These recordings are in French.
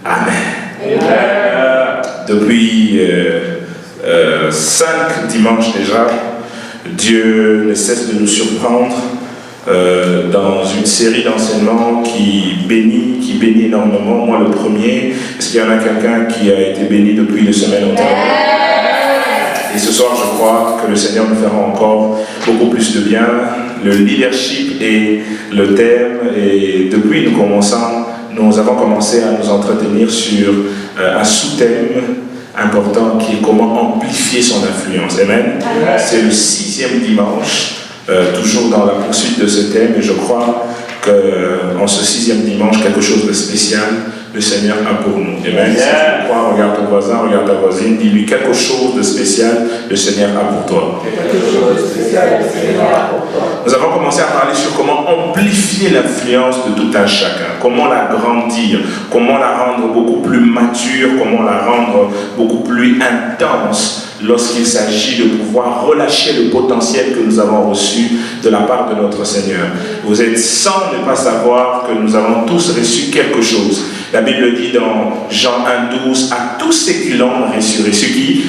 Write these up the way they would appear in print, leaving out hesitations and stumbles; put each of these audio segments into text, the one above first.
Amen. Depuis 5 dimanches déjà, Dieu ne cesse de nous surprendre dans une série d'enseignements qui bénit énormément. Moi le premier, est-ce qu'il y en a quelqu'un qui a été béni depuis les semaines antérieures? Et ce soir, je crois que le Seigneur nous fera encore beaucoup plus de bien. Le leadership est le thème, et depuis nous avons commencé à nous entretenir sur un sous-thème important qui est comment amplifier son influence. Amen. C'est le 6e dimanche, toujours dans la poursuite de ce thème, et je crois qu'en ce 6e dimanche, quelque chose de spécial, le Seigneur a pour nous. Amen. Si tu crois, regarde ton voisin, regarde ta voisine, dis-lui quelque chose de spécial, le Seigneur a pour toi. Nous avons commencé à parler sur comment amplifier l'influence de tout un chacun, comment la grandir, comment la rendre beaucoup plus mature, comment la rendre beaucoup plus intense lorsqu'il s'agit de pouvoir relâcher le potentiel que nous avons reçu de la part de notre Seigneur. Vous êtes sans ne pas savoir que nous avons tous reçu quelque chose. La Bible dit dans Jean 1,12, à tous ceux qui l'ont reçu,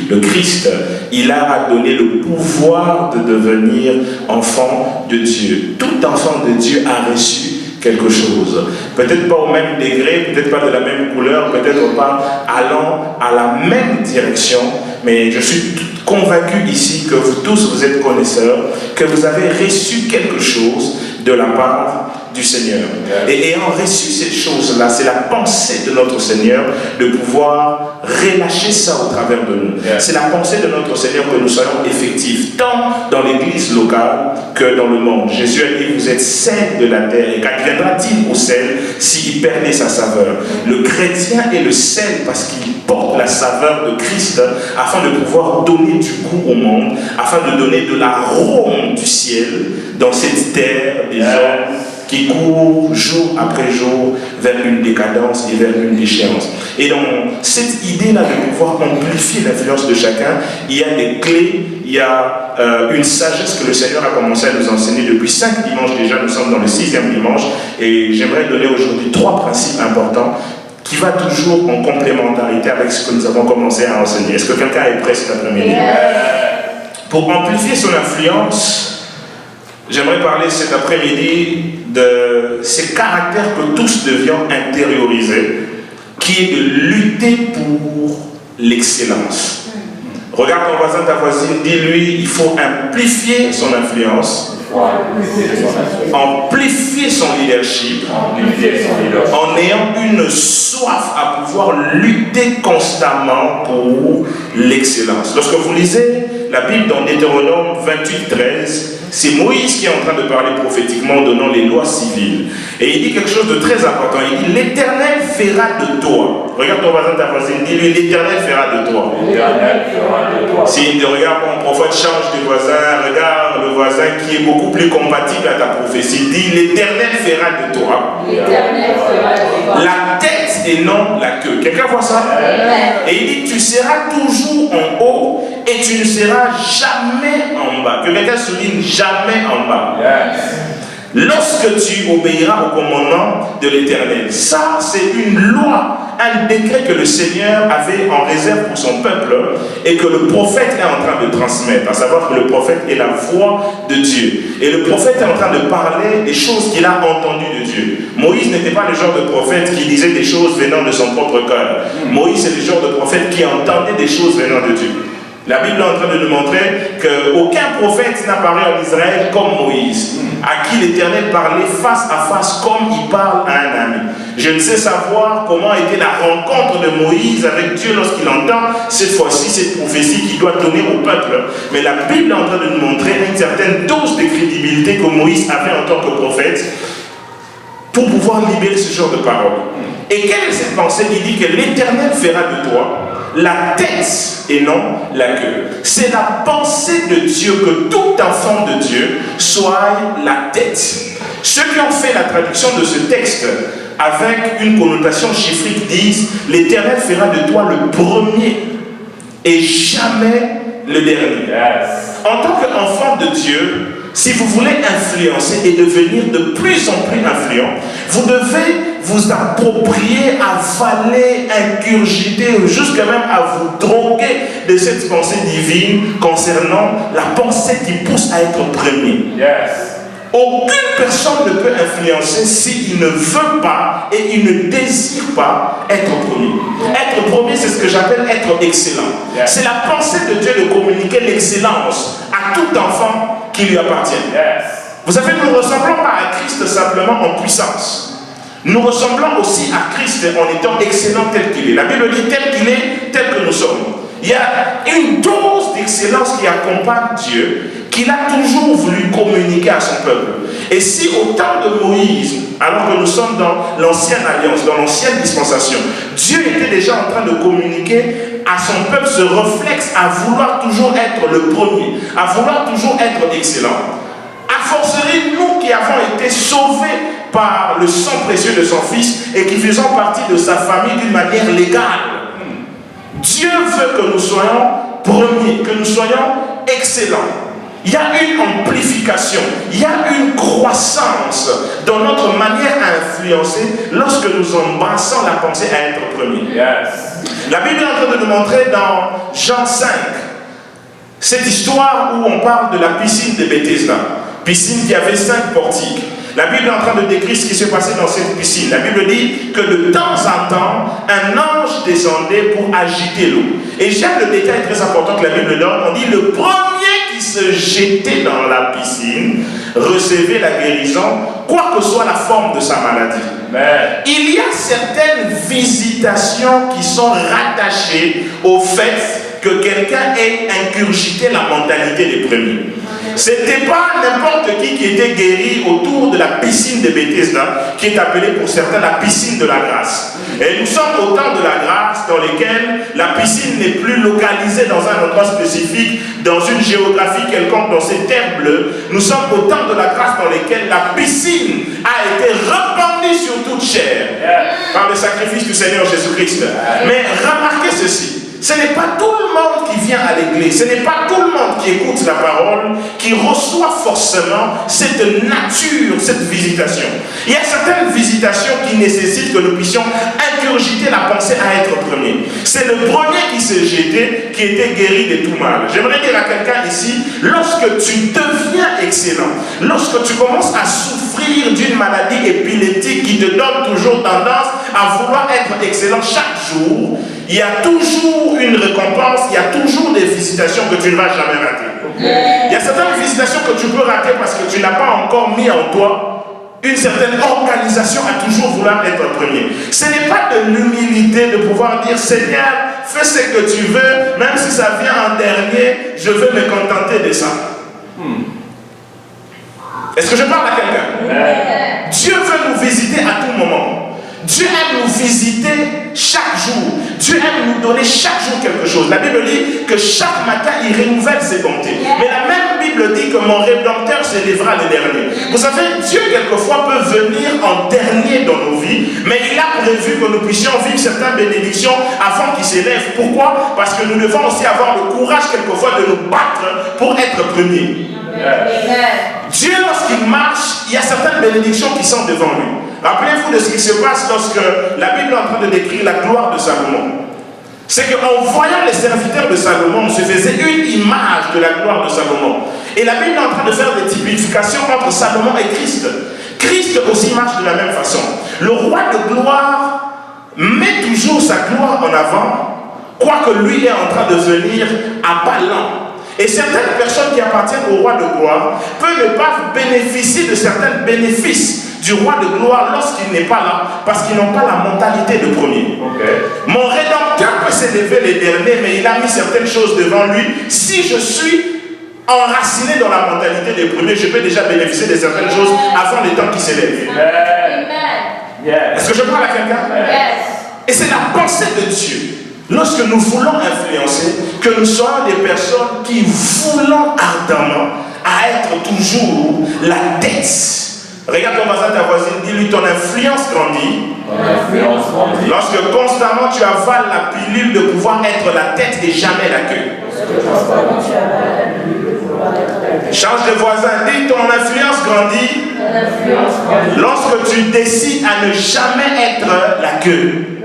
le Christ, il a donné le pouvoir de devenir enfant de Dieu. Tout enfant de Dieu a reçu quelque chose. Peut-être pas au même degré, peut-être pas de la même couleur, peut-être pas allant à la même direction, mais je suis convaincu ici que vous tous, vous êtes connaisseurs, que vous avez reçu quelque chose de la part du Seigneur. Et ayant reçu cette chose-là, c'est la pensée de notre Seigneur de pouvoir relâcher ça au travers de nous. C'est la pensée de notre Seigneur que nous soyons effectifs, tant dans l'église locale que dans le monde. Jésus a dit, vous êtes sel de la terre, et qu'adviendra-t-il au sel s'il perdait sa saveur? Le chrétien est le sel parce qu'il porte la saveur de Christ afin de pouvoir donner du goût au monde, afin de donner de l'arôme du ciel dans cette terre des hommes qui court jour après jour vers une décadence et vers une déchéance. Et dans cette idée-là de pouvoir amplifier l'influence de chacun, il y a des clés, il y a une sagesse que le Seigneur a commencé à nous enseigner depuis 5 dimanches déjà. Nous sommes dans le 6e dimanche, et j'aimerais donner aujourd'hui 3 principes importants qui va toujours en complémentarité avec ce que nous avons commencé à enseigner. Est-ce que quelqu'un est prêt cet après-midi? Pour amplifier son influence, j'aimerais parler cet après-midi de ces caractères que tous devions intérioriser, qui est de lutter pour l'excellence. Regarde ton voisin, ta voisine, dis-lui, il faut amplifier son influence, amplifier son leadership, en ayant une soif à pouvoir lutter constamment pour l'excellence. Lorsque vous lisez la Bible dans Deutéronome 28:13, c'est Moïse qui est en train de parler prophétiquement, donnant les lois civiles. Et il dit quelque chose de très important. Il dit, l'Éternel fera de toi. Regarde ton voisin, ta voisine, dis-lui, l'Éternel fera de toi. Si regarde mon prophète, change de voisin, regarde le voisin qui est beaucoup plus compatible à ta prophétie. Dis, l'Éternel fera de toi. La tête et non la queue. Quelqu'un voit ça? Et il dit, tu seras toujours en haut et tu ne seras jamais en bas. Que quelqu'un souligne, jamais en bas. Lorsque tu obéiras au commandement de l'Éternel. Ça, c'est une loi, un décret que le Seigneur avait en réserve pour son peuple et que le prophète est en train de transmettre. À savoir que le prophète est la voix de Dieu. Et le prophète est en train de parler des choses qu'il a entendues de Dieu. Moïse n'était pas le genre de prophète qui disait des choses venant de son propre cœur. Moïse est le genre de prophète qui entendait des choses venant de Dieu. La Bible est en train de nous montrer qu'aucun prophète n'a parlé en Israël comme Moïse, à qui l'Éternel parlait face à face comme il parle à un ami. Je ne sais savoir comment était la rencontre de Moïse avec Dieu lorsqu'il entend cette fois-ci cette prophétie qu'il doit donner au peuple. Mais la Bible est en train de nous montrer une certaine dose de crédibilité que Moïse avait en tant que prophète pour pouvoir libérer ce genre de paroles. Et quelle est cette pensée? Il dit que l'Éternel fera de toi la tête et non la queue. C'est la pensée de Dieu que tout enfant de Dieu soit la tête. Ceux qui ont fait la traduction de ce texte avec une connotation chiffrique disent « L'Éternel fera de toi le premier et jamais le dernier. » En tant qu'enfant de Dieu, si vous voulez influencer et devenir de plus en plus influent, vous devez vous approprier, avaler, ingurgiter, ou jusqu'à même à vous droguer de cette pensée divine concernant la pensée qui pousse à être premier. Yes. Aucune personne ne peut influencer s'il ne veut pas et il ne désire pas être premier. Être premier, c'est ce que j'appelle être excellent. Yes. C'est la pensée de Dieu de communiquer l'excellence à tout enfant qui lui appartient. Yes. Vous savez, nous ne ressemblons pas à Christ simplement en puissance. Nous ressemblons aussi à Christ en étant excellent tel qu'il est. La Bible dit tel qu'il est, tel que nous sommes. Il y a une dose d'excellence qui accompagne Dieu, qu'il a toujours voulu communiquer à son peuple. Et si au temps de Moïse, alors que nous sommes dans l'ancienne alliance, dans l'ancienne dispensation, Dieu était déjà en train de communiquer à son peuple ce réflexe à vouloir toujours être le premier, à vouloir toujours être excellent, a fortiori nous qui avons été sauvés par le sang précieux de son Fils et qui faisons partie de sa famille d'une manière légale. Dieu veut que nous soyons premiers, que nous soyons excellents. Il y a une amplification, il y a une croissance dans notre manière à influencer lorsque nous embrassons la pensée à être premier. Yes. La Bible est en train de nous montrer dans Jean 5, cette histoire où on parle de la piscine de Bethesda, piscine qui avait 5 portiques. La Bible est en train de décrire ce qui s'est passé dans cette piscine. La Bible dit que de temps en temps, un ange descendait pour agiter l'eau. Et j'aime le détail très important que la Bible donne. On dit le premier qui se jetait dans la piscine recevait la guérison, quoi que soit la forme de sa maladie. Amen. Il y a certaines visitations qui sont rattachées au fait que quelqu'un ait ingurgité la mentalité des premiers. Ce n'était pas n'importe qui était guéri autour de la piscine de Bethesda, qui est appelée pour certains la piscine de la grâce. Et nous sommes au temps de la grâce dans lequel la piscine n'est plus localisée dans un endroit spécifique, dans une géographie quelconque, dans ces terres bleues. Nous sommes au temps de la grâce dans lequel la piscine a été répandue sur toute chair par le sacrifice du Seigneur Jésus-Christ. Mais remarquez ceci. Ce n'est pas tout le monde qui vient à l'église, ce n'est pas tout le monde qui écoute la parole, qui reçoit forcément cette nature, cette visitation. Il y a certaines visitations qui nécessitent que nous puissions ingurgiter la pensée à être premier. C'est le premier qui s'est jeté, qui était guéri de tout mal. J'aimerais dire à quelqu'un ici, lorsque tu deviens excellent, lorsque tu commences à souffrir d'une maladie épileptique qui te donne toujours tendance à vouloir être excellent chaque jour, il y a toujours une récompense, il y a toujours des visitations que tu ne vas jamais rater. Il y a certaines visitations que tu peux rater parce que tu n'as pas encore mis en toi une certaine organisation à toujours vouloir être premier. Ce n'est pas de l'humilité de pouvoir dire Seigneur, fais ce que tu veux, même si ça vient en dernier, je veux me contenter de ça. Est-ce que je parle à quelqu'un? Dieu veut nous visiter à tout moment. Dieu aime nous visiter chaque jour. Dieu aime nous donner chaque jour quelque chose. La Bible dit que chaque matin, il renouvelle ses bontés. Mais la même Bible dit que mon Rédempteur s'élèvera le dernier. Vous savez, Dieu quelquefois peut venir en dernier dans nos vies, mais il a prévu que nous puissions vivre certaines bénédictions avant qu'il s'élève. Pourquoi? Parce que nous devons aussi avoir le courage quelquefois de nous battre pour être premiers. Dieu, lorsqu'il marche, il y a certaines bénédictions qui sont devant lui. Rappelez-vous de ce qui se passe lorsque la Bible est en train de décrire la gloire de Salomon. C'est qu'en voyant les serviteurs de Salomon, on se faisait une image de la gloire de Salomon. Et la Bible est en train de faire des typifications entre Salomon et Christ. Christ aussi marche de la même façon. Le roi de gloire met toujours sa gloire en avant, quoique lui est en train de venir à pas lent. Et certaines personnes qui appartiennent au roi de gloire peuvent ne pas bénéficier de certains bénéfices du roi de gloire lorsqu'il n'est pas là, parce qu'ils n'ont pas la mentalité de premier. Mon Rédempteur peut s'élever les derniers, mais il a mis certaines choses devant lui. Si je suis enraciné dans la mentalité des premiers, je peux déjà bénéficier de certaines choses avant les temps qui s'élèvent. Est-ce que je parle à quelqu'un? Et c'est la pensée de Dieu. Lorsque nous voulons influencer, que nous soyons des personnes qui voulons ardemment à être toujours la tête. Regarde ton voisin, ta voisine, dis-lui ton influence grandit. Lorsque constamment tu avales la pilule de pouvoir être la tête et jamais la queue. Change de voisin, dis ton influence grandit lorsque tu décides à ne jamais être la queue.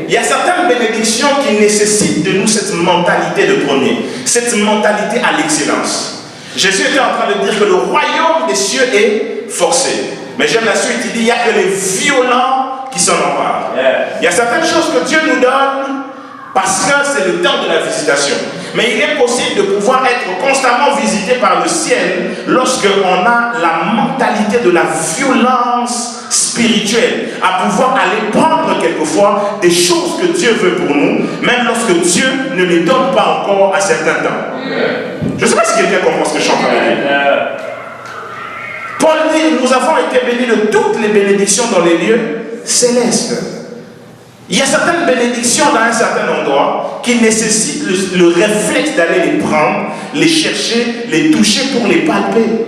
Il y a certaines bénédictions qui nécessitent de nous cette mentalité de premier, cette mentalité à l'excellence. Jésus était en train de dire que le royaume des cieux est forcé. Mais j'aime la suite, il dit il n'y a que les violents qui s'en emparent. Il y a certaines choses que Dieu nous donne parce que c'est le temps de la visitation. Mais il est possible de pouvoir être constamment visité par le ciel lorsqu'on a la mentalité de la violence spirituelle, à pouvoir aller prendre quelquefois des choses que Dieu veut pour nous, même lorsque Dieu ne les donne pas encore à certains temps. Je ne sais pas si quelqu'un comprend ce que je suis en train de dire. Paul dit, nous avons été bénis de toutes les bénédictions dans les lieux célestes. Il y a certaines bénédictions dans un certain endroit qui nécessitent le réflexe d'aller les prendre, les chercher, les toucher pour les palper.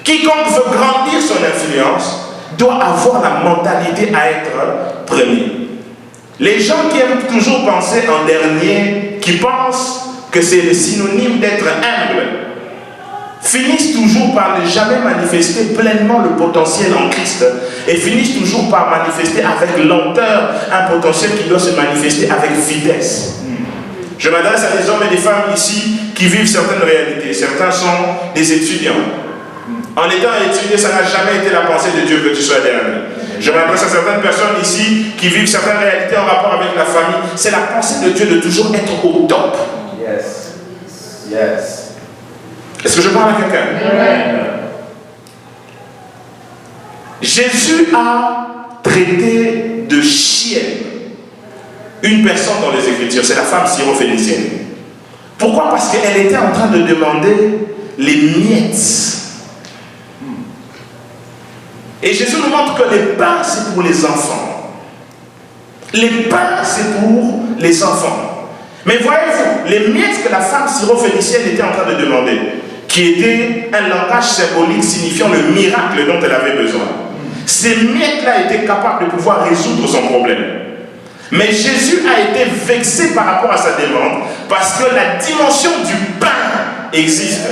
Quiconque veut grandir son influence doit avoir la mentalité à être premier. Les gens qui aiment toujours penser en dernier, qui pensent que c'est le synonyme d'être humble, finissent toujours par ne jamais manifester pleinement le potentiel en Christ et finissent toujours par manifester avec lenteur un potentiel qui doit se manifester avec vitesse. Je m'adresse à des hommes et des femmes ici qui vivent certaines réalités. Certains sont des étudiants. En étant étudié, ça n'a jamais été la pensée de Dieu que tu sois dernier. Je m'adresse à certaines personnes ici qui vivent certaines réalités en rapport avec la famille. C'est la pensée de Dieu de toujours être au top. Yes. Yes. Est-ce que je parle à quelqu'un? Jésus a traité de chienne une personne dans les Écritures, c'est la femme syrophénicienne. Pourquoi? Parce qu'elle était en train de demander les miettes. Et Jésus nous montre que les pains, c'est pour les enfants. Les pains, c'est pour les enfants. Mais voyez-vous, les miettes que la femme syrophénicienne était en train de demander, qui était un langage symbolique signifiant le miracle dont elle avait besoin. Ces miettes-là étaient capables de pouvoir résoudre son problème. Mais Jésus a été vexé par rapport à sa demande parce que la dimension du pain existe.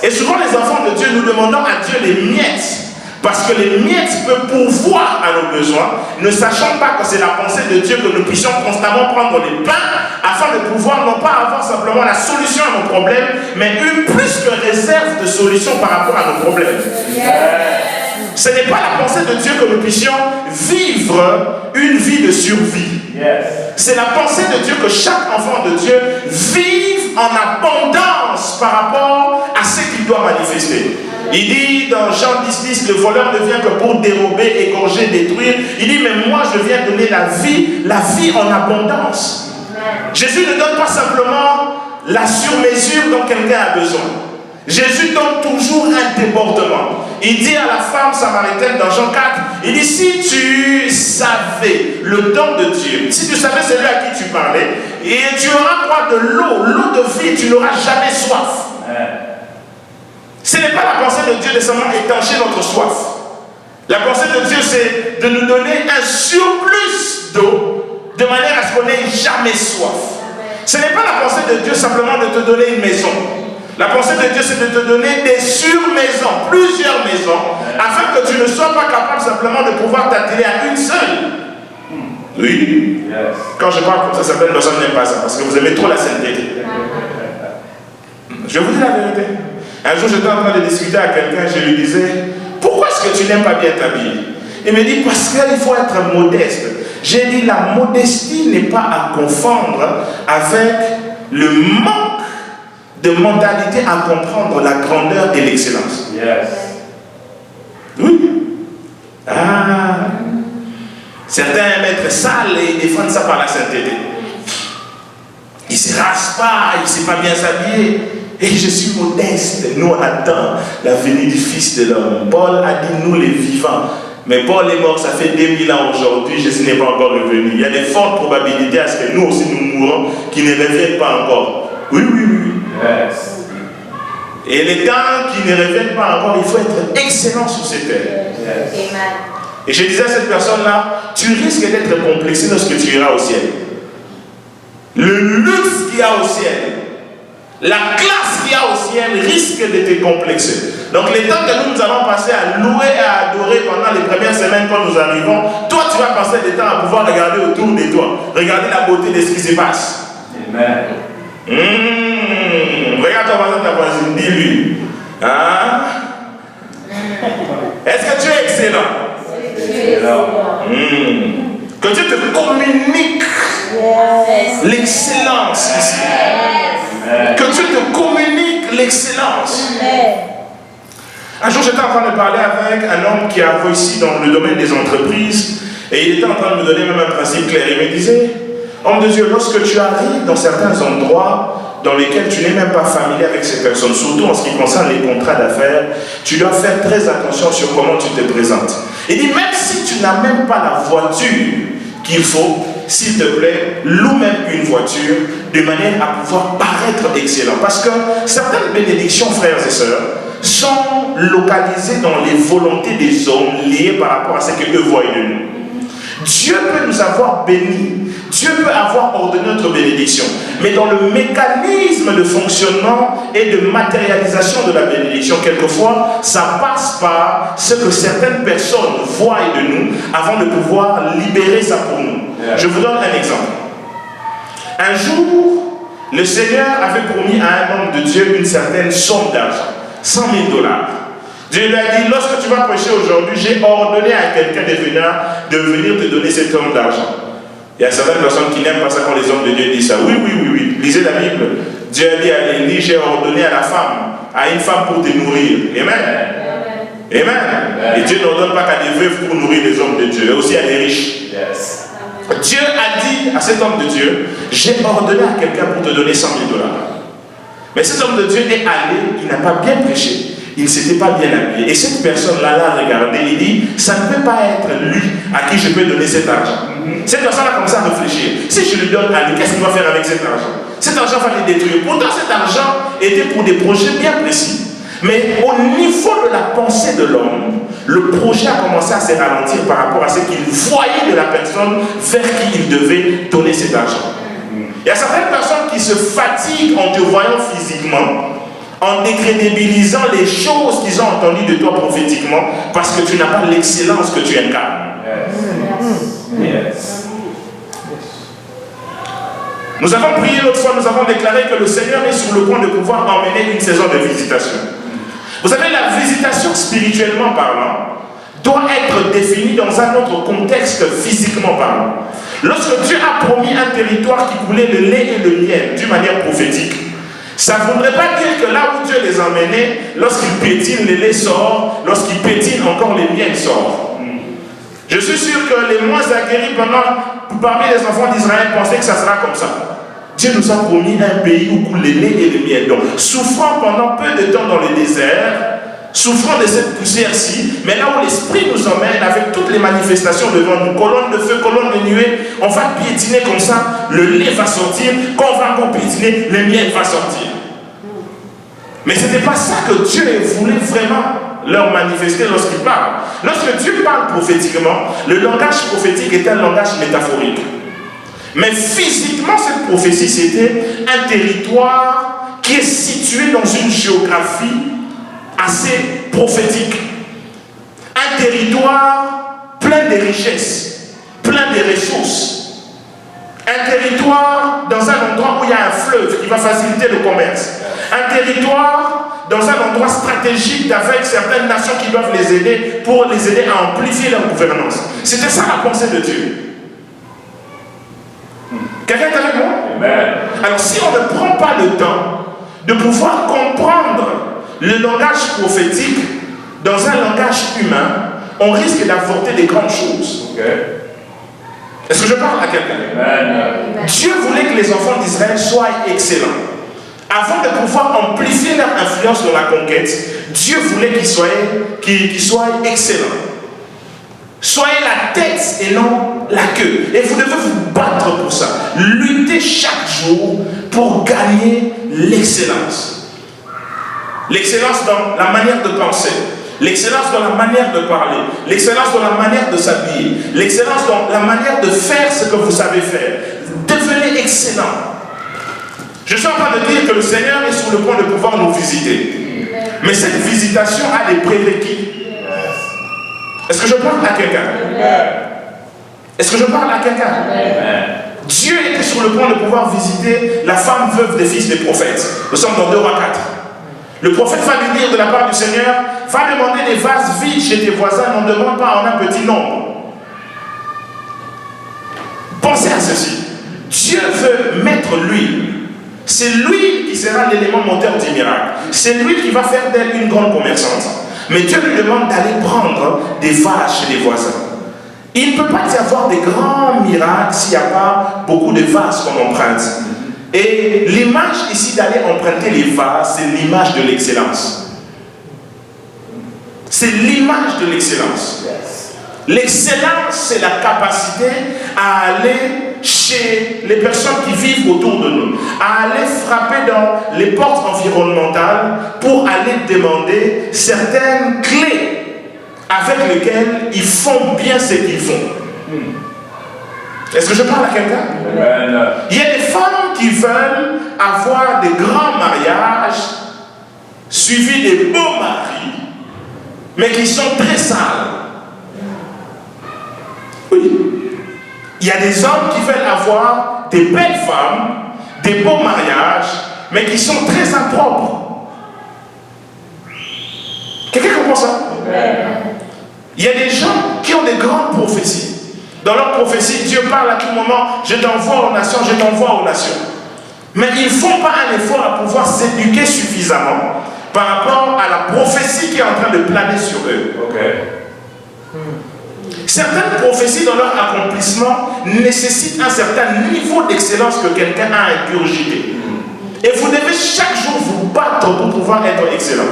Et souvent les enfants de Dieu, nous demandons à Dieu les miettes. Parce que les miettes peuvent pourvoir à nos besoins, ne sachant pas que c'est la pensée de Dieu que nous puissions constamment prendre les pains afin de pouvoir non pas avoir simplement la solution à nos problèmes, mais une plus que réserve de solutions par rapport à nos problèmes. Ce n'est pas la pensée de Dieu que nous puissions vivre une vie de survie. C'est la pensée de Dieu que chaque enfant de Dieu vive en abondance par rapport à ce qu'il doit manifester. Il dit dans Jean 10, le voleur ne vient que pour dérober, égorger, détruire. Il dit, mais moi je viens donner la vie en abondance. Jésus ne donne pas simplement la surmesure dont quelqu'un a besoin. Jésus donne toujours un débordement. Il dit à la femme samaritaine dans Jean 4, il dit, si tu savais le don de Dieu, si tu savais celui à qui tu parlais, et tu auras quoi? De l'eau de vie, tu n'auras jamais soif. Ce n'est pas la pensée de Dieu de seulement étancher notre soif. La pensée de Dieu, c'est de nous donner un surplus d'eau, de manière à ce qu'on n'ait jamais soif. Ce n'est pas la pensée de Dieu simplement de te donner une maison. La pensée de Dieu, c'est de te donner des surmaisons, plusieurs maisons, afin que tu ne sois pas capable simplement de pouvoir t'atteler à une seule. Oui. Quand je parle comme ça, certaines personnes n'aiment pas ça, parce que vous aimez trop la sainteté. Je vous dis la vérité. Un jour, j'étais en train de discuter avec quelqu'un, je lui disais, pourquoi est-ce que tu n'aimes pas bien t'habiller? Il me dit, parce qu'il faut être modeste. J'ai dit, la modestie n'est pas à confondre avec le manque de mentalité à comprendre la grandeur et l'excellence. Oui. Certains aiment être sales et défendent ça par la sainteté. Il ne se rase pas, il ne sait pas bien s'habiller. Et je suis modeste. Nous, on attend la venue du Fils de l'homme. Paul a dit, nous les vivants. Mais Paul est mort, ça fait 2000 ans aujourd'hui, Jésus n'est pas encore revenu. Il y a de fortes probabilités à ce que nous aussi nous mourons, qui ne reviennent pas encore. Oui. Et les temps qui ne reviennent pas encore, il faut être excellent sur ces terres. Et je disais à cette personne-là, tu risques d'être complexé lorsque tu iras au ciel. le luxe qu'il y a au ciel, la classe qu'il y a au ciel risque de te complexer. Donc les temps que nous allons passer à louer et à adorer pendant les premières semaines quand nous arrivons, toi tu vas passer des temps à pouvoir regarder autour de toi, regarder la beauté de ce qui se passe. Amen. Regarde ton voisin, ta voisine, dis-lui. Hein? Est-ce que tu es excellent? Que Dieu te communique l'excellence ici. Que Dieu te communique l'excellence. Un jour, j'étais en train de parler avec un homme qui a réussi dans le domaine des entreprises et il était en train de me donner même un principe clair. Il me disait, homme de Dieu, lorsque tu arrives dans certains endroits dans lesquels tu n'es même pas familier avec ces personnes, surtout en ce qui concerne les contrats d'affaires, tu dois faire très attention sur comment tu te présentes. Il dit, même si tu n'as même pas la voiture qu'il faut, s'il te plaît, loue même une voiture de manière à pouvoir paraître excellent. Parce que certaines bénédictions, frères et sœurs, sont localisées dans les volontés des hommes liées par rapport à ce qu'eux voient de nous. Dieu peut nous avoir bénis, Dieu peut avoir ordonné notre bénédiction, mais dans le mécanisme de fonctionnement et de matérialisation de la bénédiction, quelquefois, ça passe par ce que certaines personnes voient de nous avant de pouvoir libérer ça pour nous. Je vous donne un exemple. Un jour, le Seigneur avait promis à un homme de Dieu une certaine somme d'argent, 100 000 $. Dieu lui a dit, lorsque tu vas prêcher aujourd'hui, j'ai ordonné à quelqu'un de venir te donner cette somme d'argent. Il y a certaines personnes qui n'aiment pas ça quand les hommes de Dieu disent ça. Oui. Lisez la Bible. Dieu a dit à Élie, j'ai ordonné à la femme, à une femme pour te nourrir. Amen. Amen. Et Dieu n'ordonne pas qu'à des veuves pour nourrir les hommes de Dieu, mais aussi à des riches. Yes. Dieu a dit à cet homme de Dieu, j'ai ordonné à quelqu'un pour te donner 100 000 $. Mais cet homme de Dieu est allé, il n'a pas bien prêché. Il ne s'était pas bien habillé. Et cette personne-là l'a regardé et dit, ça ne peut pas être lui à qui je peux donner cet argent. Cette personne a commencé à réfléchir. Si je lui donne à lui, qu'est-ce qu'il va faire avec cet argent? Cet argent va le détruire. Pourtant, cet argent était pour des projets bien précis. Mais au niveau de la pensée de l'homme, le projet a commencé à se ralentir par rapport à ce qu'il voyait de la personne vers qui il devait donner cet argent. Il y a certaines personnes qui se fatiguent en te voyant physiquement, en décrédibilisant les choses qu'ils ont entendues de toi prophétiquement, parce que tu n'as pas l'excellence que tu incarnes. Yes. Nous avons prié l'autre fois, nous avons déclaré que le Seigneur est sur le point de pouvoir emmener une saison de visitation. Vous savez, la visitation spirituellement parlant doit être définie dans un autre contexte physiquement parlant. Lorsque Dieu a promis un territoire qui coulait le lait et le miel d'une manière prophétique, ça ne voudrait pas dire que là où Dieu les emmenait, lorsqu'ils pétinent, le lait sort, lorsqu'ils pétinent encore, le miel sort. Je suis sûr que les moins aguerris parmi les enfants d'Israël pensaient que ça sera comme ça. Dieu nous a promis un pays où coule le lait et le miel. Donc, souffrant pendant peu de temps dans le désert, souffrant de cette poussière-ci, mais là où l'Esprit nous emmène avec toutes les manifestations devant nous, colonne de feu, colonne de nuée, on va piétiner comme ça, le lait va sortir, quand on va encore piétiner, le miel va sortir. Mais ce n'était pas ça que Dieu voulait vraiment leur manifester lorsqu'il parle. Lorsque Dieu parle prophétiquement, le langage prophétique est un langage métaphorique. Mais physiquement, cette prophétie, c'était un territoire qui est situé dans une géographie assez prophétique. Un territoire plein de richesses, plein de ressources. Un territoire dans un endroit où il y a un fleuve qui va faciliter le commerce. Un territoire dans un endroit stratégique avec certaines nations qui doivent les aider pour les aider à amplifier leur gouvernance. C'était ça la pensée de Dieu. Quelqu'un est avec moi? Amen. Alors si on ne prend pas le temps de pouvoir comprendre le langage prophétique dans un langage humain, on risque d'avorter des grandes choses. Okay. Est-ce que je parle à quelqu'un? Amen. Dieu voulait que les enfants d'Israël soient excellents. Avant de pouvoir amplifier leur influence dans la conquête, Dieu voulait qu'ils soient excellents. Soyez la tête et non la queue. Et vous devez vous battre pour ça. Luttez chaque jour pour gagner l'excellence. L'excellence dans la manière de penser. L'excellence dans la manière de parler. L'excellence dans la manière de s'habiller. L'excellence dans la manière de faire ce que vous savez faire. Devenez excellent. Je suis en train de dire que le Seigneur est sur le point de pouvoir nous visiter. Mais cette visitation a des prérequis. Est-ce que je parle à quelqu'un? Est-ce que je parle à quelqu'un? Dieu était sur le point de pouvoir visiter la femme veuve des fils des prophètes. Nous sommes dans 2 Rois 4. Le prophète va lui dire de la part du Seigneur, va demander des vases vides chez tes voisins, n'en demande pas en un petit nombre. Pensez à ceci. Dieu veut mettre l'huile. C'est l'huile qui sera l'élément moteur du miracle. C'est l'huile qui va faire d'elle une grande commerçante. Mais Dieu lui demande d'aller prendre des vases chez les voisins. Il ne peut pas y avoir des grands miracles s'il n'y a pas beaucoup de vases qu'on emprunte. Et l'image ici d'aller emprunter les vases, c'est l'image de l'excellence. C'est l'image de l'excellence. L'excellence, c'est la capacité à aller chez les personnes qui vivent autour de nous, à aller frapper dans les portes environnementales pour aller demander certaines clés avec lesquelles ils font bien ce qu'ils font. Est-ce que je parle à quelqu'un? Il y a des femmes qui veulent avoir des grands mariages suivis des beaux maris, mais qui sont très sales. Oui. Il y a des hommes qui veulent avoir des belles femmes, des beaux mariages, mais qui sont très impropres. Quelqu'un comprend ça? Il y a des gens qui ont des grandes prophéties. Dans leur prophétie, Dieu parle à tout moment, je t'envoie aux nations, je t'envoie aux nations. Mais ils ne font pas un effort à pouvoir s'éduquer suffisamment par rapport à la prophétie qui est en train de planer sur eux. Certaines prophéties dans leur accomplissement nécessitent un certain niveau d'excellence que quelqu'un a ingurgité. Et vous devez chaque jour vous battre pour pouvoir être excellent.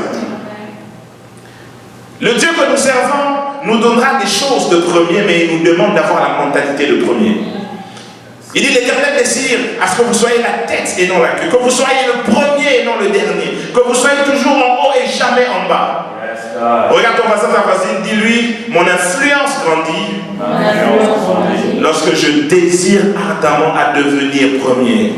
Le Dieu que nous servons nous donnera des choses de premier, mais il nous demande d'avoir la mentalité de premier. Il dit l'Éternel désire à ce que vous soyez la tête et non la queue, que vous soyez le premier et non le dernier, que vous soyez toujours en haut et jamais en bas. Regarde ton voisin, ta voisine, dis-lui, mon influence grandit lorsque je désire ardemment à devenir premier.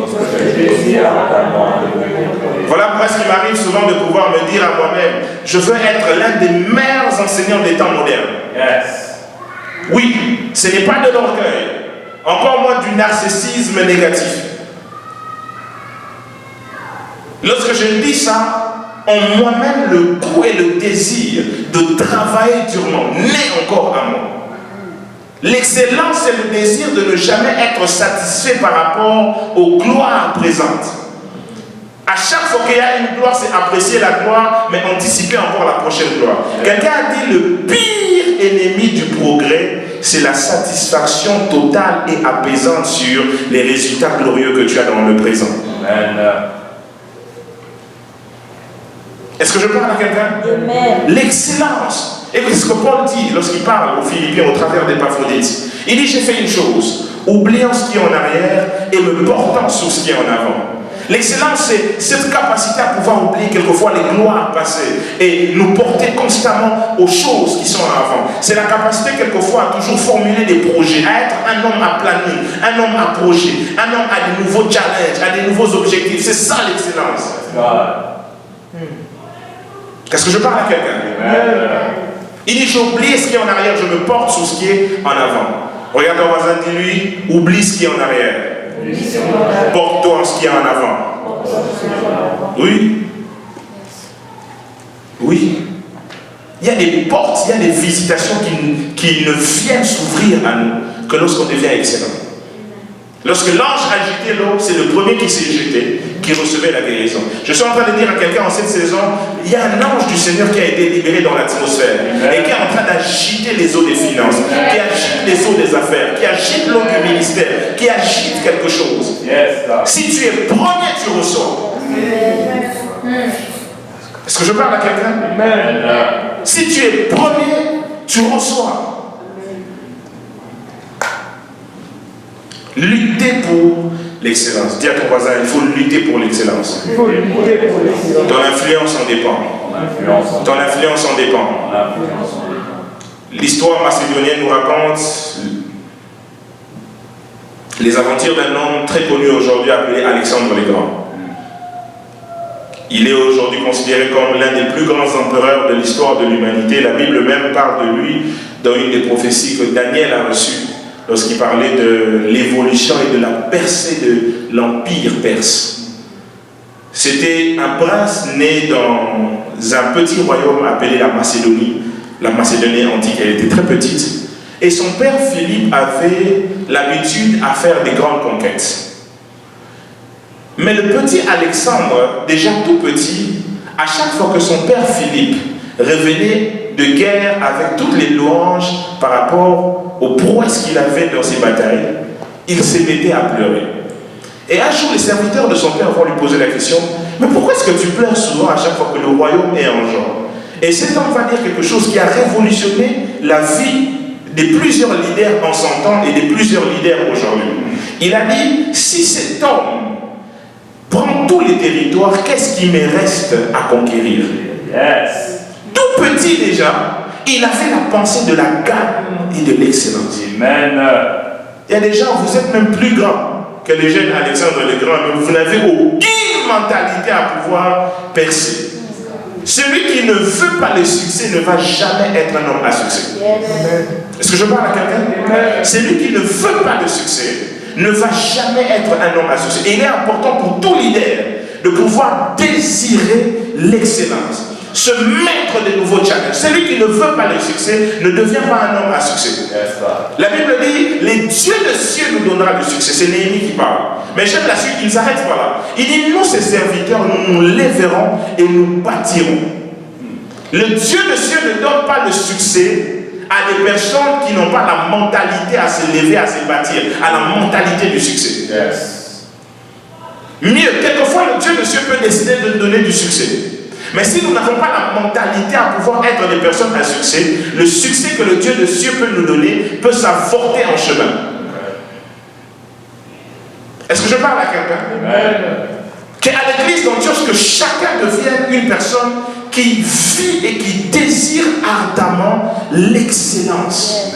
Voilà pourquoi ce qui m'arrive souvent de pouvoir me dire à moi-même, je veux être l'un des meilleurs enseignants des temps modernes. Oui, ce n'est pas de l'orgueil, encore moins du narcissisme négatif. Lorsque je dis ça, en moi-même le goût et le désir de travailler durement naît encore à moi. L'excellence, c'est le désir de ne jamais être satisfait par rapport aux gloires présentes. À chaque fois qu'il y a une gloire, c'est apprécier la gloire, mais anticiper encore la prochaine gloire. Quelqu'un a dit le pire ennemi du progrès, c'est la satisfaction totale et apaisante sur les résultats glorieux que tu as dans le présent. Amen. Est-ce que je parle à quelqu'un? L'excellence. Écoutez ce que Paul dit lorsqu'il parle aux Philippiens au travers d'Épaphrodite. Il dit, j'ai fait une chose, oubliant ce qui est en arrière et me portant sur ce qui est en avant. L'excellence, c'est cette capacité à pouvoir oublier quelquefois les gloires passées et nous porter constamment aux choses qui sont en avant. C'est la capacité quelquefois à toujours formuler des projets, à être un homme à planning, un homme à projet, un homme à de nouveaux challenges, à de nouveaux objectifs. C'est ça l'excellence. Est-ce que je parle à quelqu'un? Il dit, j'ai oublié ce qui est en arrière, je me porte sur ce qui est en avant. Regarde ton voisin, dis-lui, oublie ce qui est en arrière. Porte-toi en ce qui est en avant. Oui. Oui. Il y a des portes, il y a des visitations qui ne viennent s'ouvrir à nous que lorsqu'on devient excellent. Lorsque l'ange agitait l'eau, c'est le premier qui s'est jeté, qui recevait la guérison. Je suis en train de dire à quelqu'un en cette saison, il y a un ange du Seigneur qui a été libéré dans l'atmosphère et qui est en train d'agiter les eaux des finances, qui agite les eaux des affaires, qui agite l'eau du ministère, qui agite quelque chose. Si tu es premier, tu reçois. Est-ce que je parle à quelqu'un? Si tu es premier, tu reçois. Lutter pour l'excellence. Dis à ton voisin, il faut lutter pour l'excellence. Ton influence en dépend. Ton influence en dépend. L'histoire macédonienne nous raconte les aventures d'un homme très connu aujourd'hui appelé Alexandre le Grand. Il est aujourd'hui considéré comme l'un des plus grands empereurs de l'histoire de l'humanité. La Bible même parle de lui dans une des prophéties que Daniel a reçues lorsqu'il parlait de l'évolution et de la percée de l'empire perse. C'était un prince né dans un petit royaume appelé la Macédonie. La Macédonie antique, elle était très petite. Et son père Philippe avait l'habitude à faire des grandes conquêtes. Mais le petit Alexandre, déjà tout petit, à chaque fois que son père Philippe revenait de guerre avec toutes les louanges par rapport aux prouesses qu'il avait dans ses batailles, il se mettait à pleurer. Et un jour, les serviteurs de son père vont lui poser la question, « Mais pourquoi est-ce que tu pleures souvent à chaque fois que le royaume est en joie ?» Et cet homme va dire quelque chose qui a révolutionné la vie de plusieurs leaders en son temps et de plusieurs leaders aujourd'hui. Il a dit, si cet homme prend tous les territoires, qu'est-ce qui me reste à conquérir? Yes. Tout petit déjà, il avait la pensée de la gamme et de l'excellence. Amen. Il y a des gens, vous êtes même plus grands que les jeunes Alexandre le Grand, mais vous n'avez aucune mentalité à pouvoir percer. Celui qui ne veut pas le succès ne va jamais être un homme à succès. Est-ce que je parle à quelqu'un? Celui qui ne veut pas le succès ne va jamais être un homme à succès. Et il est important pour tout leader de pouvoir désirer l'excellence, se mettre de nouveaux challenges. Celui qui ne veut pas le succès ne devient pas un homme à succès. La Bible dit, les dieux de cieux nous donnera le succès. C'est Néhémie qui parle. Mais j'aime la suite, il ne s'arrête pas là. Il dit, nous, ses serviteurs, nous nous lèverons et nous bâtirons. Le Dieu de cieux ne donne pas le succès à des personnes qui n'ont pas la mentalité à se lever, à se bâtir, à la mentalité du succès. Yes. Mieux, quelquefois, le Dieu de cieux peut décider de nous donner du succès. Mais si nous n'avons pas la mentalité à pouvoir être des personnes à succès, le succès que le Dieu de cieux peut nous donner peut s'avorter en chemin. Est-ce que je parle à quelqu'un? Qu'à l'église d'Antioche, que chacun devienne une personne qui vit et qui désire ardemment l'excellence.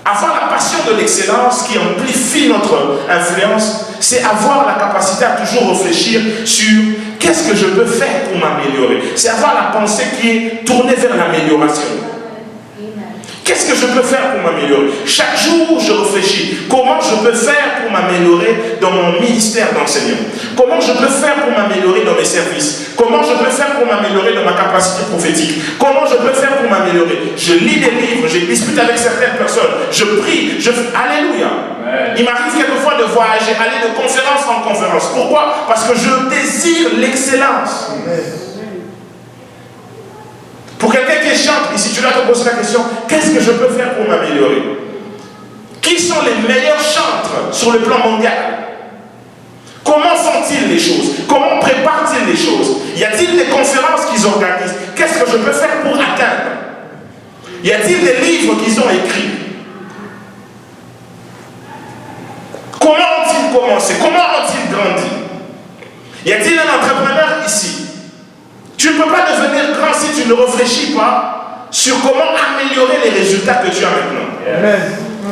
Avoir la passion de l'excellence qui amplifie notre influence, c'est avoir la capacité à toujours réfléchir sur qu'est-ce que je peux faire pour m'améliorer. C'est avoir la pensée qui est tournée vers l'amélioration. Qu'est-ce que je peux faire pour m'améliorer? Chaque jour, je réfléchis. Comment je peux faire pour m'améliorer dans mon ministère d'enseignant? Comment je peux faire pour m'améliorer dans mes services? Comment je peux faire pour m'améliorer dans ma capacité prophétique? Comment je peux faire pour m'améliorer? Je lis des livres, je discute avec certaines personnes, je prie, je fais Alléluia. Il m'arrive quelquefois de voyager, aller de conférence en conférence. Pourquoi? Parce que je désire l'excellence. Pour quelqu'un qui chante, ici tu dois te poser la question, qu'est-ce que je peux faire pour m'améliorer? Qui sont les meilleurs chantres sur le plan mondial? Comment font-ils les choses? Comment préparent-ils les choses? Y a-t-il des conférences qu'ils organisent? Qu'est-ce que je peux faire pour atteindre? Y a-t-il des livres qu'ils ont écrits? Comment ont-ils commencé? Comment ont-ils grandi? Y a-t-il un entrepreneur ici? Tu ne peux pas devenir grand si tu ne réfléchis pas sur comment améliorer les résultats que tu as maintenant. Amen.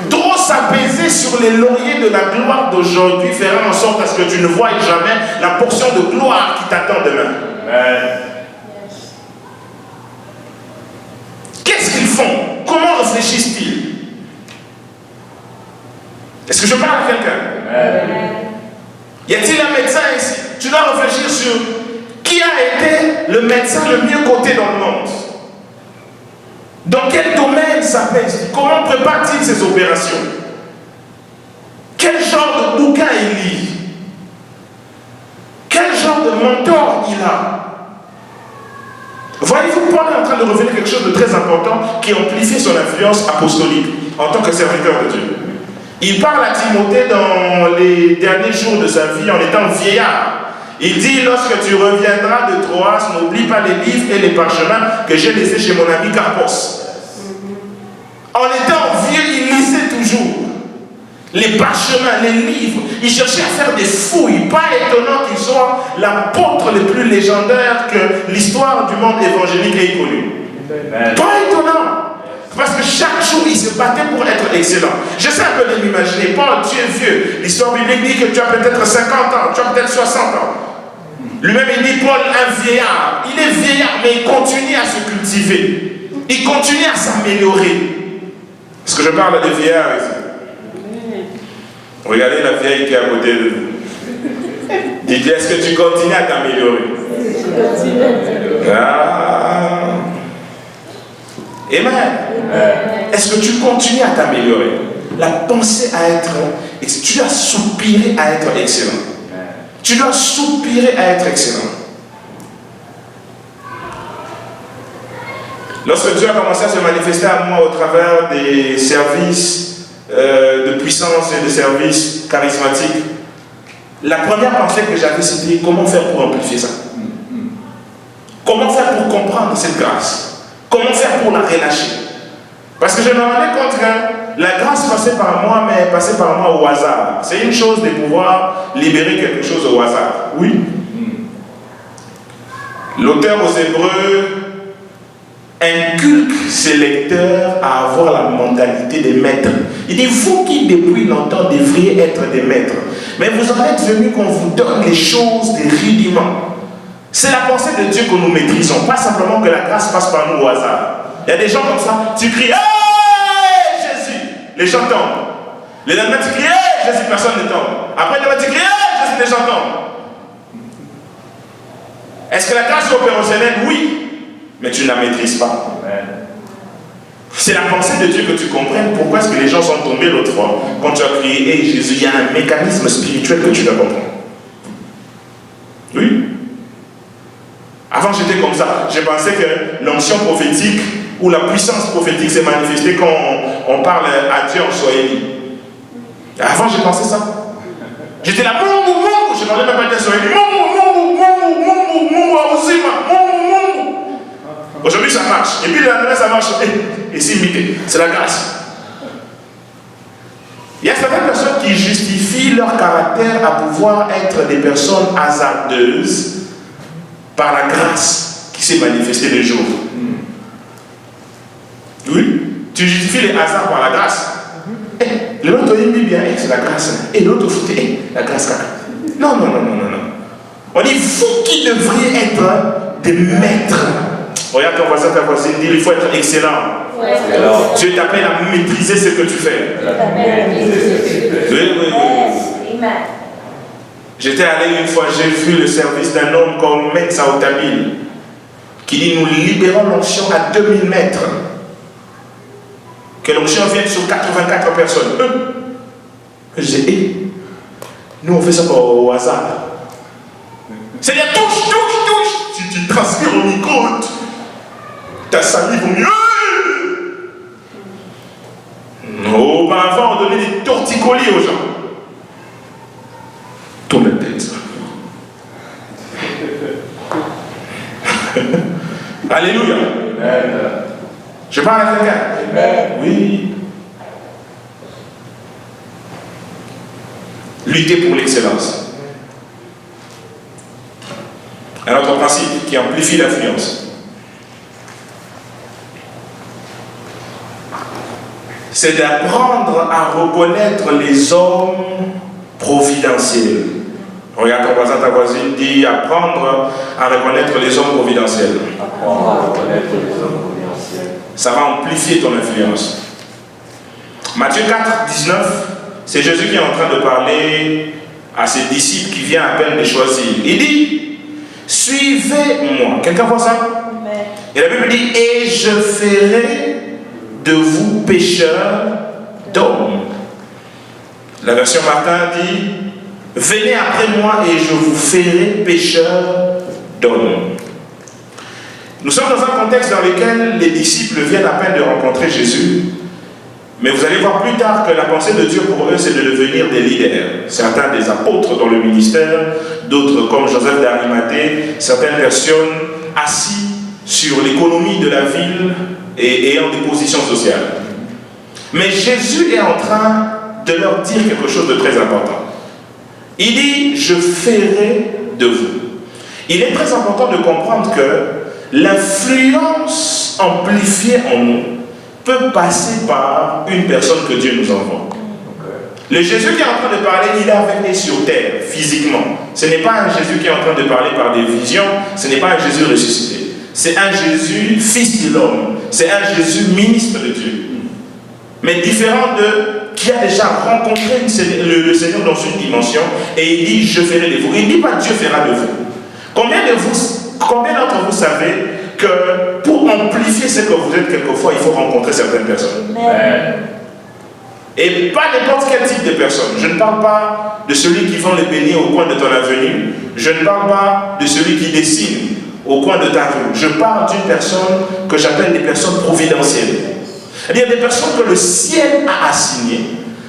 Trop s'apaiser sur les lauriers de la gloire d'aujourd'hui fera en sorte à ce que tu ne voies jamais la portion de gloire qui t'attend demain. Amen. Qu'est-ce qu'ils font? Comment réfléchissent-ils? Est-ce que je parle à quelqu'un? Y a-t-il un médecin ici? Tu dois réfléchir sur qui a été le médecin le mieux coté dans le monde? Dans quel domaine ça pèse? Comment prépare-t-il ses opérations? Quel genre de bouquin il lit? Quel genre de mentor il a? Voyez-vous, Paul est en train de révéler quelque chose de très important qui amplifie son influence apostolique en tant que serviteur de Dieu. Il parle à Timothée dans les derniers jours de sa vie en étant vieillard. Il dit, lorsque tu reviendras de Troas, n'oublie pas les livres et les parchemins que j'ai laissés chez mon ami Carpos. En étant vieux, il lisait toujours les parchemins, les livres. Il cherchait à faire des fouilles. Pas étonnant qu'il soit l'apôtre le plus légendaire que l'histoire du monde évangélique ait connu. Pas étonnant. Parce que chaque jour, il se battait pour être excellent. J'essaie un peu de m'imaginer. Paul, tu es vieux. L'histoire biblique dit que tu as peut-être 50 ans, tu as peut-être 60 ans. Lui-même, il dit, Paul, un vieillard. Il est vieillard, mais il continue à se cultiver. Il continue à s'améliorer. Est-ce que je parle de vieillard ici? Regardez la vieille qui est à côté de vous. Dites-lui, est-ce que tu continues à t'améliorer? Ah. Amen. Est-ce que tu continues à t'améliorer? La pensée à être, tu dois soupirer à être excellent. Tu dois soupirer à être excellent. Lorsque Dieu a commencé à se manifester à moi au travers des services de puissance et de services charismatiques, la première pensée que j'avais, c'était comment faire pour amplifier ça? Comment faire pour comprendre cette grâce? Comment faire pour la relâcher? Parce que je me rendais compte que la grâce passait par moi, mais elle passait par moi au hasard. C'est une chose de pouvoir libérer quelque chose au hasard. Oui. L'auteur aux Hébreux inculque ses lecteurs à avoir la mentalité des maîtres. Il dit, vous qui depuis longtemps devriez être des maîtres, mais vous en êtes venus qu'on vous donne les choses des rudiments. C'est la pensée de Dieu que nous maîtrisons, pas simplement que la grâce passe par nous au hasard. Il y a des gens comme ça, tu cries, hey Jésus, les gens tombent. Le lendemain, tu cries, hey Jésus, personne ne tombe. Après, le lendemain, tu cries, hey Jésus, les gens tombent. Est-ce que la grâce est opérationnelle? Oui. Mais tu ne la maîtrises pas. C'est la pensée de Dieu que tu comprennes pourquoi est-ce que les gens sont tombés l'autre fois. Quand tu as crié, hey Jésus, il y a un mécanisme spirituel que tu dois comprendre. Oui. Avant j'étais comme ça. Je pensais que l'onction prophétique ou la puissance prophétique s'est manifestée quand on parle à Dieu en Swahili. Avant je pensais ça. J'étais là, je ne parlais même pas de Swahili. Aujourd'hui ça marche. Et puis le lendemain ça marche. Et c'est imité. C'est la grâce. Il y a certaines personnes qui justifient leur caractère à pouvoir être des personnes hasardeuses par la grâce qui s'est manifestée le jour. Oui, tu justifies les hasards par la grâce. L'autre dit bien, c'est la grâce. Et l'autre foutait, la grâce. Non. On dit, vous qui devriez être des maîtres. Regarde ton voisin, ta voisine, dit, il faut être excellent. Dieu t'appelle à maîtriser ce que tu fais. Oui. J'étais allé une fois, j'ai vu le service d'un homme comme Metz à Otabil, qui dit, nous libérons l'onction à 2000 mètres. Que l'onction vienne sur 84 personnes. Je dis, nous on fait ça au hasard. C'est-à-dire, touche. Si tu transpires au micro, ta salive au mieux. Auparavant, on donnait des torticolis aux gens. Tourne la tête. Alléluia. Je parle à quelqu'un. Oui. Lutter pour l'excellence. Un autre principe qui amplifie l'influence. C'est d'apprendre à reconnaître les hommes providentiels. Regarde ton voisin, ta voisine, dit apprendre à reconnaître les hommes providentiels. Apprendre à reconnaître les hommes providentiels. Ça va amplifier ton influence. Matthieu 4, 19, c'est Jésus qui est en train de parler à ses disciples qui vient à peine de choisir. Il dit, suivez-moi. Quelqu'un voit ça? Et la Bible dit, et je ferai de vous pécheurs d'hommes. La version Martin dit, venez après moi et je vous ferai pécheurs d'hommes. Nous sommes dans un contexte dans lequel les disciples viennent à peine de rencontrer Jésus, mais vous allez voir plus tard que la pensée de Dieu pour eux, c'est de devenir des leaders. Certains des apôtres dans le ministère, d'autres comme Joseph d'Arimathée, certaines personnes assis sur l'économie de la ville et ayant des positions sociales. Mais Jésus est en train de leur dire quelque chose de très important. Il dit, je ferai de vous. Il est très important de comprendre que l'influence amplifiée en nous peut passer par une personne que Dieu nous envoie. Le Jésus qui est en train de parler, il est avec nous sur terre, physiquement. Ce n'est pas un Jésus qui est en train de parler par des visions, ce n'est pas un Jésus ressuscité. C'est un Jésus, fils de l'homme. C'est un Jésus, ministre de Dieu. Mais différent de qui a déjà rencontré le Seigneur dans une dimension et il dit, je ferai de vous. Il ne dit pas, Dieu fera de vous. Combien d'entre vous savez que pour amplifier ce que vous êtes quelquefois, il faut rencontrer certaines personnes? Amen. Et pas n'importe quel type de personne. Je ne parle pas de celui qui vend les beignets au coin de ton avenue. Je ne parle pas de celui qui dessine au coin de ta rue. Je parle d'une personne que j'appelle des personnes providentielles. C'est-à-dire des personnes que le ciel a assignées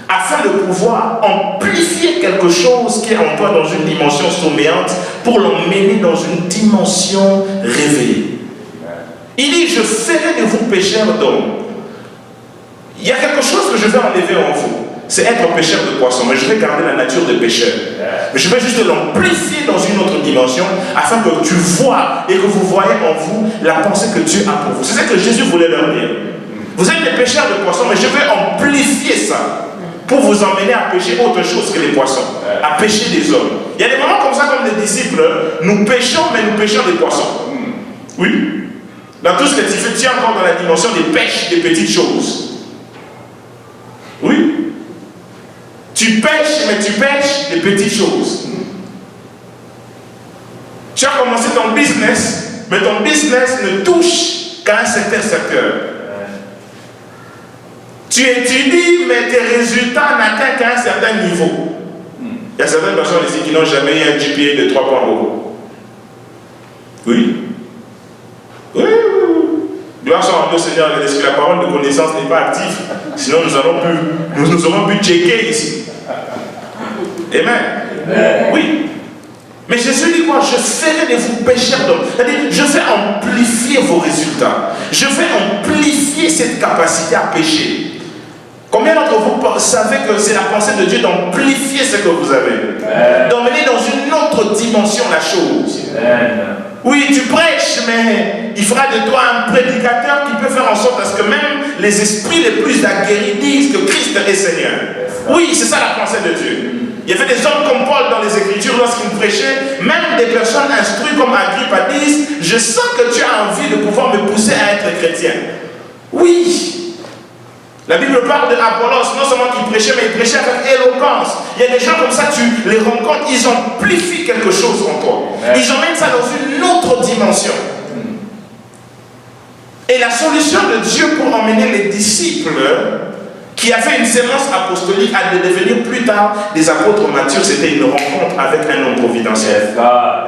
afin de pouvoir amplifier quelque chose qui est en toi dans une dimension sommeillante pour l'emmener dans une dimension réveillée. Il dit, je ferai de vous pécheurs d'hommes. Il y a quelque chose que je vais enlever en vous. C'est être pécheur de poissons. Mais je vais garder la nature de pécheur. Mais je vais juste l'amplifier dans une autre dimension afin que tu vois et que vous voyez en vous la pensée que Dieu a pour vous. C'est ce que Jésus voulait leur dire. Vous êtes des pécheurs de poissons, mais je vais amplifier ça pour vous emmener à pécher autre chose que les poissons. À pécher des hommes. Il y a des moments comme ça, comme les disciples, nous péchons, mais nous péchons des poissons. Oui. Dans tout ce que tu fais, tu es encore dans la dimension des pêches, des petites choses. Oui. Tu pêches, mais tu pêches des petites choses. Tu as commencé ton business, mais ton business ne touche qu'à un certain secteur. Tu étudies, mais tes résultats n'atteignent qu'à un certain niveau. Il y a certaines personnes ici qui n'ont jamais eu un GPA de 3.0. Oui. Oui. Gloire soit au Seigneur, est-ce que la parole de connaissance n'est pas active? Sinon nous aurons pu checker ici. Amen. Oui. Mais Jésus dit quoi? Je ferai de vous pécheurs d'hommes. C'est-à-dire, je vais amplifier vos résultats. Je vais amplifier cette capacité à pécher. Combien d'entre vous savez que c'est la pensée de Dieu d'amplifier ce que vous avez? D'emmener dans une autre dimension la chose. Oui, tu prêches, mais il fera de toi un prédicateur qui peut faire en sorte à ce que même les esprits les plus aguerris disent que Christ est Seigneur. Oui, c'est ça la pensée de Dieu. Il y avait des hommes comme Paul dans les Écritures lorsqu'il prêchait, même des personnes instruites comme Agrippa disent, je sens que tu as envie de pouvoir me pousser à être chrétien. Oui. La Bible parle de Apollos, non seulement qu'il prêchait, mais il prêchait avec éloquence. Il y a des gens comme ça, tu les rencontres, ils amplifient quelque chose en toi. Ils emmènent ça dans une autre dimension. Et la solution de Dieu pour emmener les disciples qui avaient une sémence apostolique à devenir plus tard des apôtres matures, c'était une rencontre avec un homme providentiel.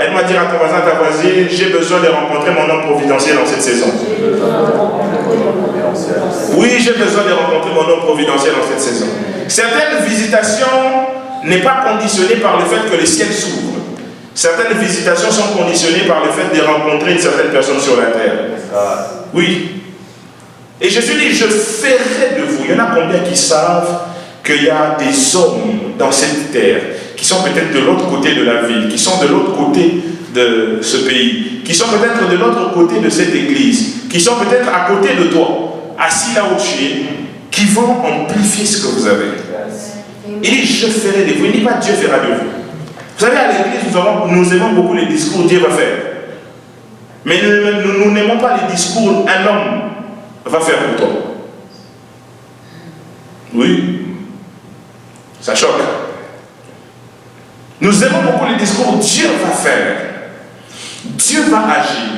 Elle m'a dit à ton voisin, ta voisine, j'ai besoin de rencontrer mon homme providentiel en cette saison. Oui, j'ai besoin de rencontrer mon homme providentiel en cette saison. Certaines visitations n'est pas conditionnées par le fait que le ciel s'ouvre. Certaines visitations sont conditionnées par le fait de rencontrer une certaine personne sur la terre. Oui. Et Jésus dit, je ferai de vous. Il y en a combien qui savent qu'il y a des hommes dans cette terre qui sont peut-être de l'autre côté de la ville, qui sont de l'autre côté de ce pays, qui sont peut-être de l'autre côté de cette église, qui sont peut-être à côté de toi, assis là où tu es, qui vont amplifier ce que vous avez. Il dit, je ferai de vous. Il ne dit pas, Dieu fera de vous. Vous savez, à l'église, nous aimons beaucoup les discours, Dieu va faire. Mais nous n'aimons pas les discours, un homme va faire pour toi. Oui. Ça choque. Nous aimons beaucoup les discours, Dieu va faire. Dieu va agir.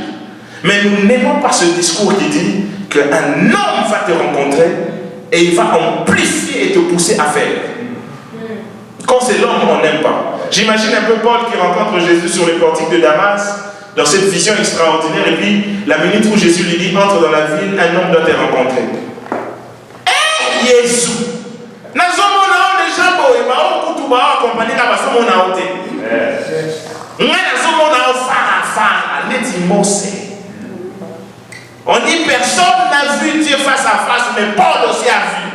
Mais nous n'aimons pas ce discours qui dit qu'un homme va te rencontrer et il va amplifier et te pousser à faire. Quand c'est l'homme, on n'aime pas. J'imagine un peu Paul qui rencontre Jésus sur les portiques de Damas, dans cette vision extraordinaire, et puis la minute où Jésus lui dit, entre dans la ville, un homme doit te rencontrer. Eh, Jésus! On dit personne n'a vu Dieu face à face, mais Paul aussi a vu.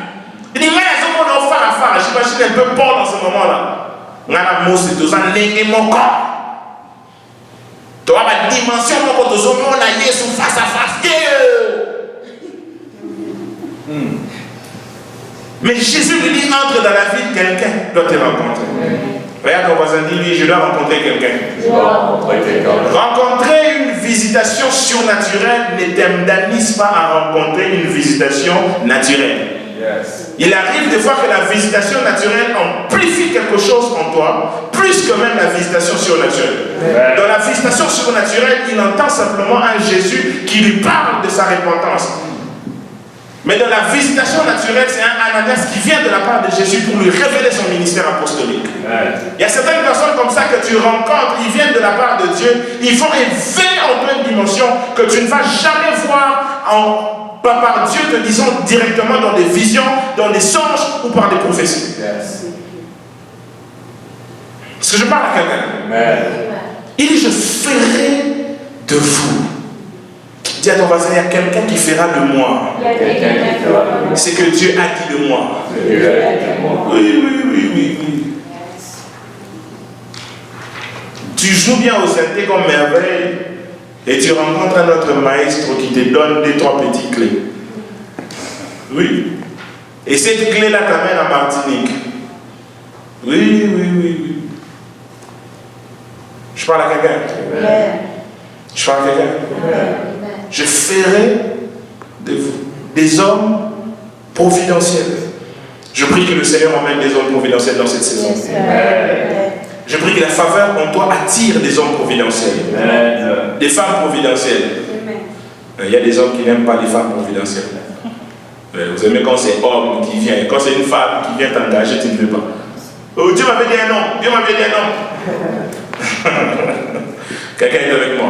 Il dit, j'imagine un peu Paul dans ce moment-là. On a la mot, c'est tout ça, mon corps. Tu as la dimension, on a Jésus face à face. Mais Jésus lui dit, entre dans la vie de quelqu'un, doit te rencontrer. Regarde ton voisin, dis-lui, je dois rencontrer quelqu'un. Rencontrer une visitation surnaturelle ne t'indemnise pas à rencontrer une visitation naturelle. Il arrive des fois que la visitation naturelle amplifie quelque chose en toi, plus que même la visitation surnaturelle. Dans la visitation surnaturelle, il entend simplement un Jésus qui lui parle de sa repentance. Mais dans la visitation naturelle, c'est un Ananias qui vient de la part de Jésus pour lui révéler son ministère apostolique. Il y a certaines personnes comme ça que tu rencontres, ils viennent de la part de Dieu, ils vont éveiller en toi une dimension que tu ne vas jamais voir par Dieu te disant directement dans des visions, dans des songes ou par des prophéties. Est-ce que je parle à quelqu'un? Il dit, je ferai de vous. Dis à ton voisin, il y a quelqu'un qui fera de moi. C'est que Dieu a dit de moi. Oui. Tu joues bien au synthé comme merveille et tu rencontres un autre maestro qui te donne 2-3 petites clés. Oui. Et cette clé-là t'amène à Martinique. Oui. Je parle à quelqu'un. Je parle à quelqu'un. Je ferai de vous des hommes providentiels. Je prie que le Seigneur emmène des hommes providentiels dans cette saison. Je prie que la faveur en toi attire des hommes providentiels. Des femmes providentielles. Il y a des hommes qui n'aiment pas les femmes providentielles. Vous aimez quand c'est homme qui vient. Quand c'est une femme qui vient t'engager, tu ne veux pas. Oh, Dieu m'avait dit un homme. Dieu m'avait dit un homme. Quelqu'un est avec moi.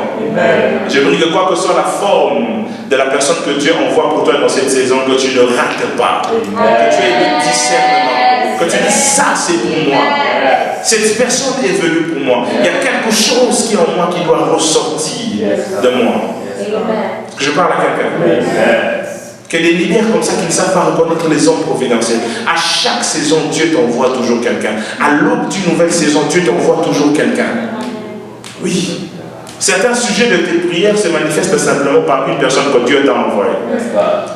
Je prie que quoi que soit la forme de la personne que Dieu envoie pour toi dans cette saison, que tu ne rates pas. Que tu aies le discernement. Que tu dis, ça c'est pour moi. Cette personne est venue pour moi. Il y a quelque chose qui est en moi qui doit ressortir de moi. Je parle à quelqu'un. Que des leaders comme ça qui ne savent pas reconnaître les hommes providentiels. À chaque saison, Dieu t'envoie toujours quelqu'un. À l'aube d'une nouvelle saison, Dieu t'envoie toujours quelqu'un. Oui. Certains sujets de tes prières se manifestent simplement par une personne que Dieu t'a envoyée.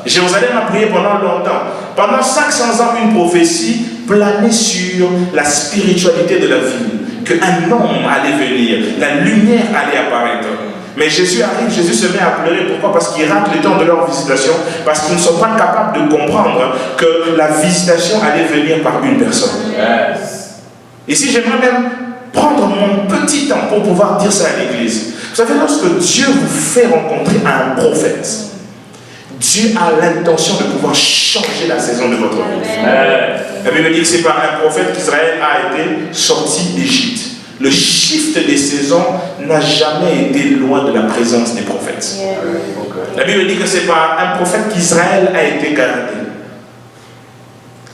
Jérusalem a prié pendant longtemps. Pendant 500 ans, une prophétie planait sur la spiritualité de la ville. Qu'un homme allait venir, la lumière allait apparaître. Mais Jésus arrive, Jésus se met à pleurer. Pourquoi? Parce qu'ils ratent le temps de leur visitation. Parce qu'ils ne sont pas capables de comprendre que la visitation allait venir par une personne. Ici, j'aimerais même prendre mon petit temps pour pouvoir dire ça à l'église. Vous savez, lorsque Dieu vous fait rencontrer un prophète, Dieu a l'intention de pouvoir changer la saison de votre vie. La Bible dit que c'est par un prophète qu'Israël a été sorti d'Égypte. Le shift des saisons n'a jamais été loin de la présence des prophètes. La Bible dit que c'est par un prophète qu'Israël a été gardé.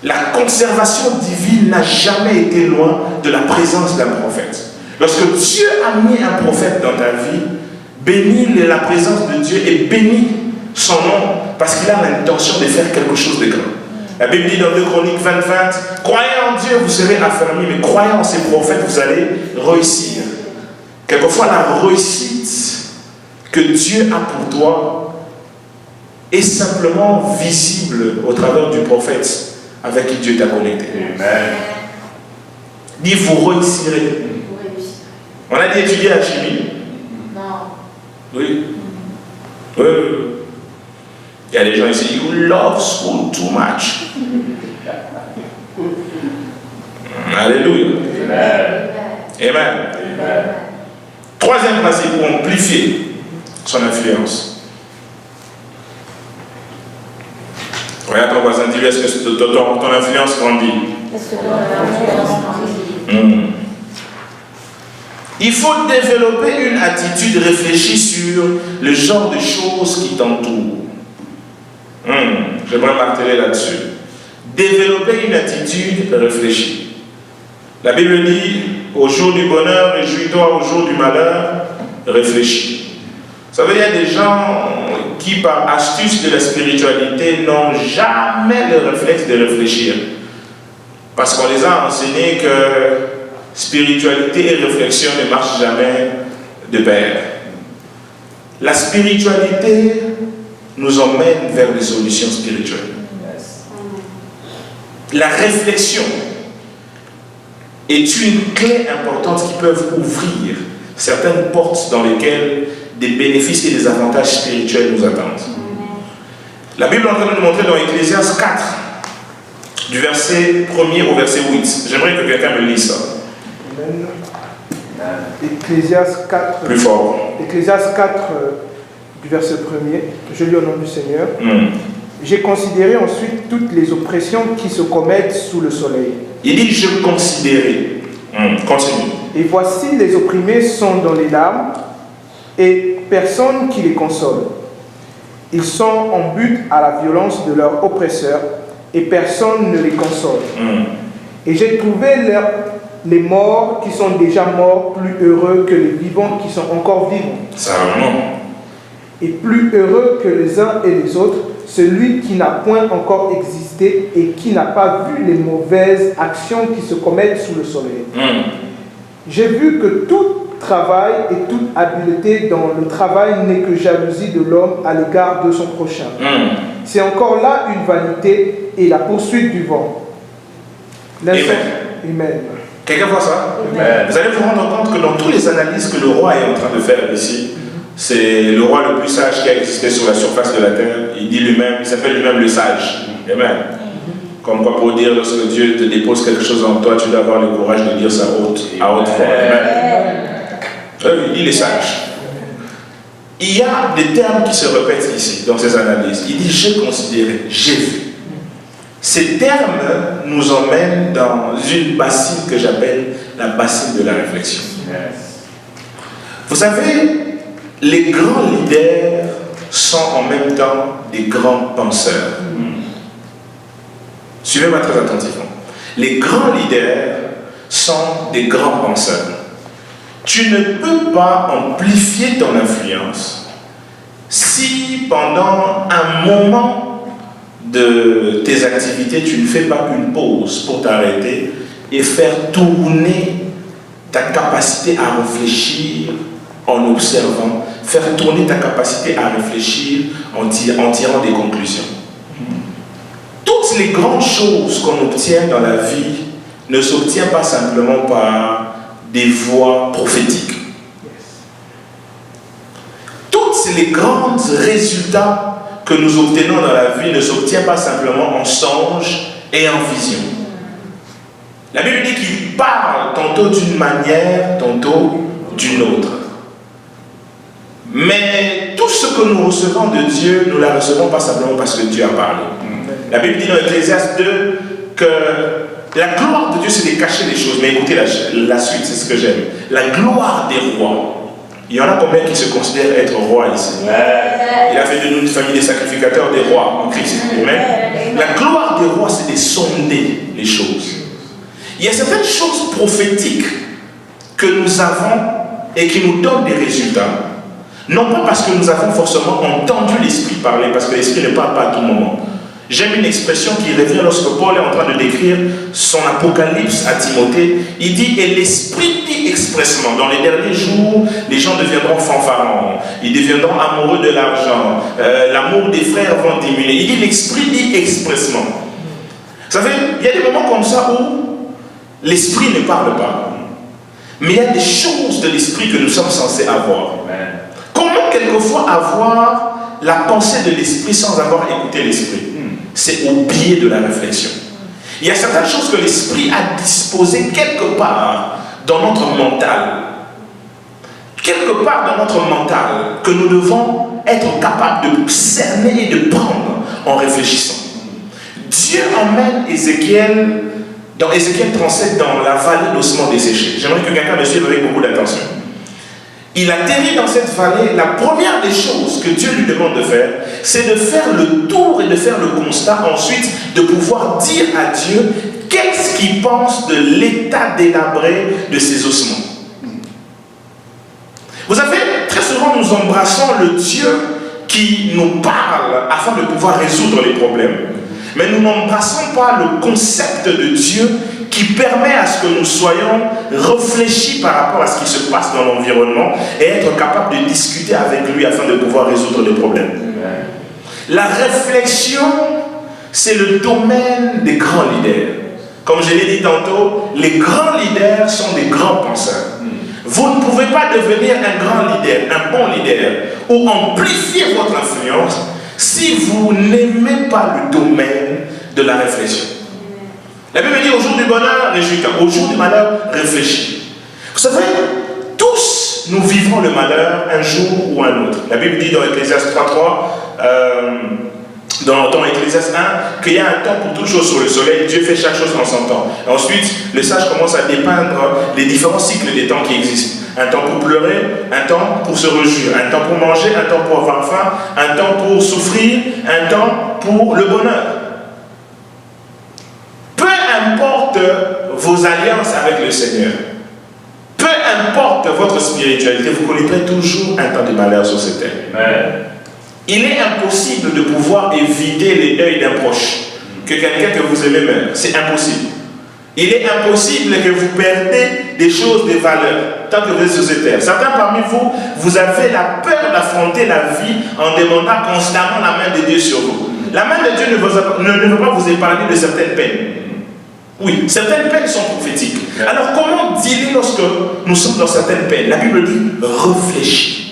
La conservation divine n'a jamais été loin de la présence d'un prophète. Lorsque Dieu a mis un prophète dans ta vie, bénis la présence de Dieu et bénis son nom parce qu'il a l'intention de faire quelque chose de grand. La Bible dit dans 2 Chroniques 20-20, croyez en Dieu, vous serez affermis, mais croyez en ces prophètes, vous allez réussir. Quelquefois, la réussite que Dieu a pour toi est simplement visible au travers du prophète avec qui Dieu t'a connecté. Amen. Dis, vous réussirez. On a dit étudier la chimie? Non. Oui. Oui. Il y a des gens ici, you love school too much. Alléluia. Amen. Troisième principe pour amplifier son influence. Regarde ton voisin, dis-lui, est-ce que ton influence grandit? Est-ce que ton influence grandit? Il faut développer une attitude réfléchie sur le genre de choses qui t'entourent. J'aimerais marteler là-dessus. Développer une attitude réfléchie. La Bible dit, au jour du bonheur, réjouis-toi, au jour du malheur, réfléchis. Vous savez, il y a des gens qui, par astuce de la spiritualité, n'ont jamais le réflexe de réfléchir. Parce qu'on les a enseigné que spiritualité et réflexion ne marchent jamais de pair. La spiritualité nous emmène vers des solutions spirituelles. La réflexion est une clé importante qui peut ouvrir certaines portes dans lesquelles des bénéfices et des avantages spirituels nous attendent. La Bible est en train de nous montrer dans Ecclésiaste 4, du verset 1er au verset 8. J'aimerais que quelqu'un me lise ça. Amen. Ecclésiaste 4. Plus fort. Ecclésiaste 4, du verset 1er. Je lis au nom du Seigneur. J'ai considéré ensuite toutes les oppressions qui se commettent sous le soleil. Il dit je considérais. Continue. Et voici les opprimés sont dans les larmes et personne qui les console. Ils sont en but à la violence de leurs oppresseurs et personne ne les console. Et j'ai trouvé les morts qui sont déjà morts plus heureux que les vivants qui sont encore vivants. Ça vraiment. Et plus heureux que les uns et les autres, celui qui n'a point encore existé et qui n'a pas vu les mauvaises actions qui se commettent sous le soleil. J'ai vu que tout travail et toute habileté dans le travail n'est que jalousie de l'homme à l'égard de son prochain. C'est encore là une vanité et la poursuite du vent. Amen. Quelqu'un voit ça? Amen. Vous allez vous rendre compte que dans toutes les analyses que le roi est en train de faire ici, c'est le roi le plus sage qui a existé sur la surface de la terre. Il dit lui-même, il s'appelle lui-même le sage. Amen. Comme quoi pour dire, lorsque Dieu te dépose quelque chose en toi, tu dois avoir le courage de dire ça à haute voix. Amen. Il est sage. Il y a des termes qui se répètent ici, dans ces analyses. Il dit, j'ai considéré, j'ai vu. Ces termes nous emmènent dans une bassine que j'appelle la bassine de la réflexion. Vous savez, les grands leaders sont en même temps des grands penseurs. Suivez-moi très attentivement. Les grands leaders sont des grands penseurs. Tu ne peux pas amplifier ton influence si pendant un moment de tes activités, tu ne fais pas une pause pour t'arrêter et faire tourner ta capacité à réfléchir en observant, faire tourner ta capacité à réfléchir en tirant des conclusions. Toutes les grandes choses qu'on obtient dans la vie ne s'obtiennent pas simplement par des voix prophétiques. Tous les grands résultats que nous obtenons dans la vie ne s'obtiennent pas simplement en songe et en vision. La Bible dit qu'il parle tantôt d'une manière, tantôt d'une autre. Mais tout ce que nous recevons de Dieu, nous ne la recevons pas simplement parce que Dieu a parlé. La Bible dit dans Ecclésiaste 2 que la gloire de Dieu, c'est de cacher les choses. Mais écoutez la suite, c'est ce que j'aime. La gloire des rois. Il y en a combien qui se considèrent être rois ici? Il a fait de nous une famille des sacrificateurs, des rois en Christ. Amen. La gloire des rois, c'est de sonder les choses. Il y a certaines choses prophétiques que nous avons et qui nous donnent des résultats. Non pas parce que nous avons forcément entendu l'Esprit parler, parce que l'Esprit ne parle pas à tout moment. J'aime une expression qui revient lorsque Paul est en train de décrire son apocalypse à Timothée. Il dit, et l'Esprit dit expressement, dans les derniers jours, les gens deviendront fanfarons, ils deviendront amoureux de l'argent, l'amour des frères va diminuer. Il dit, l'Esprit dit expressement. Vous savez, il y a des moments comme ça où l'Esprit ne parle pas. Mais il y a des choses de l'Esprit que nous sommes censés avoir. Comment quelquefois avoir la pensée de l'Esprit sans avoir écouté l'Esprit? C'est au biais de la réflexion. Il y a certaines choses que l'Esprit a disposées quelque part dans notre mental. Quelque part dans notre mental que nous devons être capables de cerner et de prendre en réfléchissant. Dieu emmène Ézéchiel, dans Ézéchiel 37, dans la vallée d'ossements desséchés. J'aimerais que quelqu'un me suive avec beaucoup d'attention. Il atterrit dans cette vallée. La première des choses que Dieu lui demande de faire, c'est de faire le tour et de faire le constat, ensuite de pouvoir dire à Dieu qu'est-ce qu'il pense de l'état délabré de ses ossements. Vous savez, très souvent nous embrassons le Dieu qui nous parle afin de pouvoir résoudre les problèmes, mais nous n'embrassons pas le concept de Dieu qui permet à ce que nous soyons réfléchis par rapport à ce qui se passe dans l'environnement et être capables de discuter avec lui afin de pouvoir résoudre les problèmes. La réflexion, c'est le domaine des grands leaders. Comme je l'ai dit tantôt, les grands leaders sont des grands penseurs. Vous ne pouvez pas devenir un grand leader, un bon leader, ou amplifier votre influence si vous n'aimez pas le domaine de la réflexion. La Bible dit au jour du bonheur, réjouis-toi. Au jour du malheur, réfléchis. Vous savez, tous nous vivrons le malheur un jour ou un autre. La Bible dit dans Ecclésiaste 3.3, dans Ecclésiaste 1, qu'il y a un temps pour toute chose sur le soleil. Dieu fait chaque chose en son temps. Et ensuite, le sage commence à dépeindre les différents cycles des temps qui existent. Un temps pour pleurer, un temps pour se réjouir, un temps pour manger, un temps pour avoir faim, un temps pour souffrir, un temps pour le bonheur. Peu importe vos alliances avec le Seigneur, peu importe votre spiritualité, vous connaîtrez toujours un temps de malheur sur cette terre. Amen. Il est impossible de pouvoir éviter les deuils d'un proche, que quelqu'un que vous aimez meure. C'est impossible. Il est impossible que vous perdez des choses, des valeurs, tant que vous êtes sur cette terre. Certains parmi vous, vous avez la peur d'affronter la vie en demandant constamment la main de Dieu sur vous. La main de Dieu ne veut pas vous épargner de certaines peines. Oui, certaines peines sont prophétiques. Alors comment dealer lorsque nous sommes dans certaines peines? La Bible dit, réfléchis.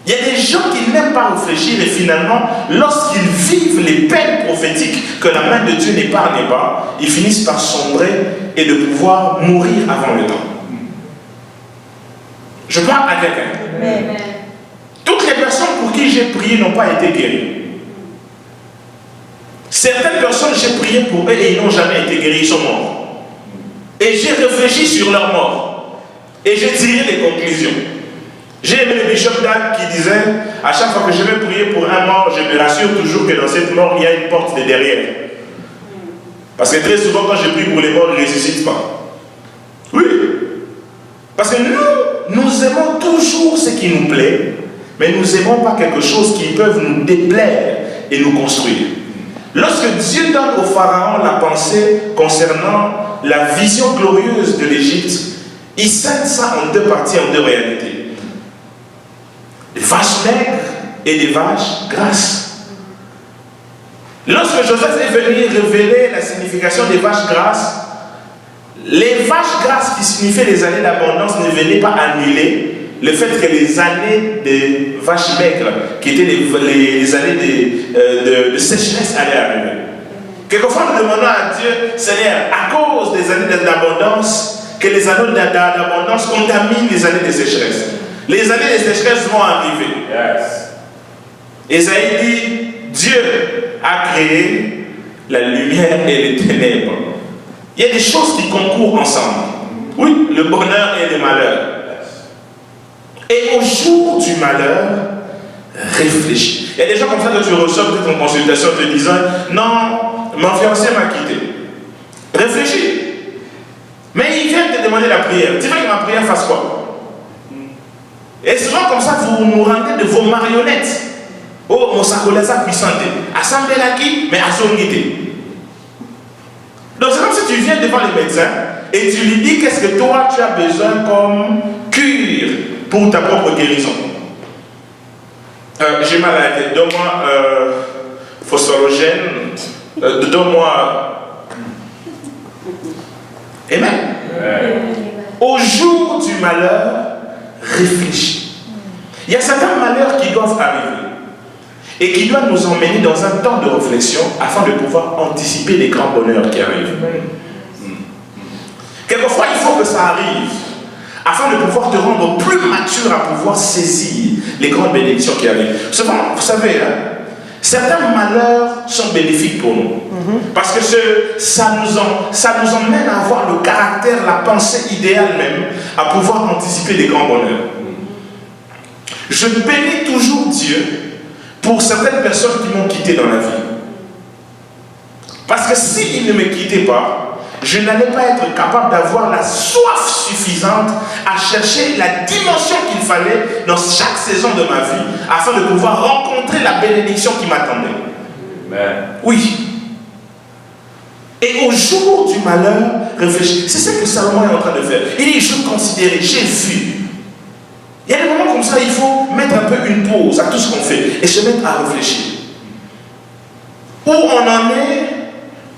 Il y a des gens qui n'aiment pas réfléchir et finalement, lorsqu'ils vivent les peines prophétiques que la main de Dieu n'épargne pas, ils finissent par sombrer et de pouvoir mourir avant le temps. Je parle à quelqu'un. Toutes les personnes pour qui j'ai prié n'ont pas été guéries. Certaines personnes, j'ai prié pour eux et ils n'ont jamais été guéris, ils sont morts. Et j'ai réfléchi sur leur mort. Et j'ai tiré des conclusions. J'ai aimé le bishop Dan qui disait, à chaque fois que je vais prier pour un mort, je me rassure toujours que dans cette mort, il y a une porte de derrière. Parce que très souvent, quand je prie pour les morts, ils ne ressuscitent pas. Oui. Parce que nous aimons toujours ce qui nous plaît, mais nous n'aimons pas quelque chose qui peut nous déplaire et nous construire. Lorsque Dieu donne au Pharaon la pensée concernant la vision glorieuse de l'Égypte, il scinde ça en deux parties, en deux réalités. Des vaches maigres et des vaches grasses. Lorsque Joseph est venu révéler la signification des vaches grasses, les vaches grasses qui signifiaient les années d'abondance ne venaient pas annuler le fait que les années des vaches maigres, qui étaient les années de sécheresse, allaient arriver. Quelquefois, nous demandons à Dieu, Seigneur, à cause des années d'abondance, que les années d'abondance contaminent les années de sécheresse. Les années de sécheresse vont arriver. Yes. Esaïe dit, Dieu a créé la lumière et les ténèbres. Il y a des choses qui concourent ensemble. Oui, le bonheur et le malheur. Et au jour du malheur, réfléchis. Il y a des gens comme ça que tu reçois peut-être en consultation te disant, non, mon fiancé m'a quitté. Réfléchis. Mais il vient te demander la prière. Tu veux que ma prière fasse quoi? Et souvent comme ça, vous nous rendez de vos marionnettes. Oh, mon sacolesa puissante. Assemblée là qui, mais à son guité. Donc c'est comme si tu viens devant les médecins et tu lui dis qu'est-ce que toi tu as besoin comme cure pour ta propre guérison. J'ai mal à la tête. Donne-moi phosphorogène. Donne-moi. Amen. Au jour du malheur, réfléchis. Il y a certains malheurs qui doivent arriver et qui doivent nous emmener dans un temps de réflexion afin de pouvoir anticiper les grands bonheurs qui arrivent. Quelquefois, il faut que ça arrive afin de pouvoir te rendre plus mature à pouvoir saisir les grandes bénédictions qui arrivent. Vous savez, certains malheurs sont bénéfiques pour nous. Parce que ça nous emmène à avoir le caractère, la pensée idéale même, à pouvoir anticiper les grands bonheurs. Je bénis toujours Dieu pour certaines personnes qui m'ont quitté dans la vie. Parce que s'il ne me quittait pas, je n'allais pas être capable d'avoir la soif suffisante à chercher la dimension qu'il fallait dans chaque saison de ma vie afin de pouvoir rencontrer la bénédiction qui m'attendait. Oui. Et au jour du malheur, réfléchis. C'est ce que Salomon est en train de faire. Il dit, je considérais, j'ai vu. Il y a des moments comme ça, il faut mettre un peu une pause à tout ce qu'on fait et se mettre à réfléchir. où on en est,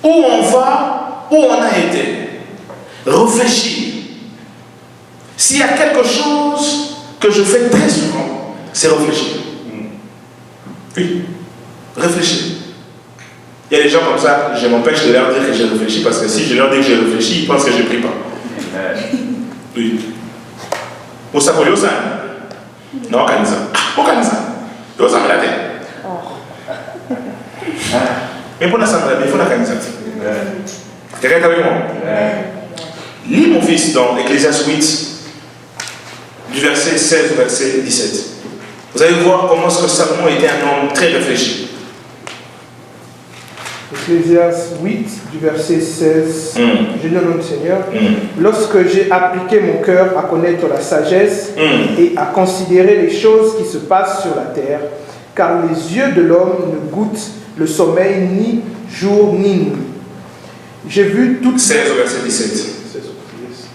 où on va, où on a été. Réfléchir. S'il y a quelque chose que je fais très souvent, c'est réfléchir. Oui, réfléchir. Il y a des gens comme ça, je m'empêche de leur dire que j'ai réfléchi parce que si je leur dis que j'ai réfléchi, ils pensent que je ne prie pas. Oui. Vous savez, non, Kanisa. Kanisa. Vous savez la tête. Mais pour la santé, il faut la Kanisa. Quelqu'un est avec moi? Lis mon fils dans Ecclésiaste 8, du verset 16 au verset 17. Vous allez voir comment ce que Salomon était un homme très réfléchi. Ecclésiaste 8, du verset 16. Je dis au nom du Seigneur. Lorsque j'ai appliqué mon cœur à connaître la sagesse et à considérer les choses qui se passent sur la terre, car les yeux de l'homme ne goûtent le sommeil ni jour ni nuit. J'ai vu toutes... 16 au verset 17.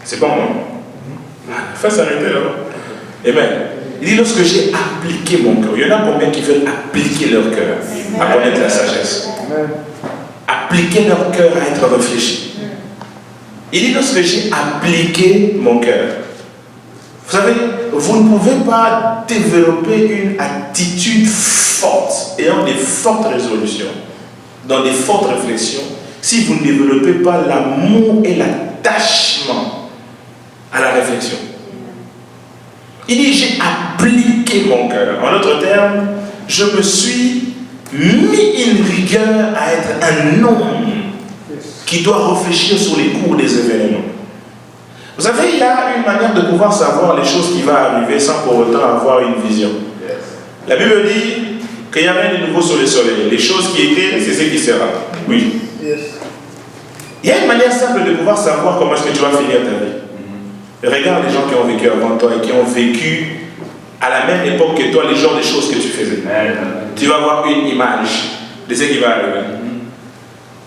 C'est pas moi. Fais s'arrêter là. Amen. Il dit lorsque j'ai appliqué mon cœur. Il y en a combien qui veulent appliquer leur cœur à connaître la sagesse? Amen. Appliquer leur cœur à être réfléchi. Il dit lorsque j'ai appliqué mon cœur. Vous savez, vous ne pouvez pas développer une attitude forte, ayant des fortes résolutions, dans des fortes réflexions, si vous ne développez pas l'amour et l'attachement à la réflexion. Il dit j'ai appliqué mon cœur. En d'autres termes, je me suis mis une rigueur à être un homme qui doit réfléchir sur les cours des événements. Vous savez, il y a une manière de pouvoir savoir les choses qui vont arriver sans pour autant avoir une vision. La Bible dit qu'il n'y a rien de nouveau sur le soleil. Les choses qui étaient, c'est ce qui sera. Oui. Il y a une manière simple de pouvoir savoir comment est-ce que tu vas finir ta vie. Regarde les gens qui ont vécu avant toi et qui ont vécu à la même époque que toi les genres de choses que tu faisais. Tu vas avoir une image de ce qui va arriver.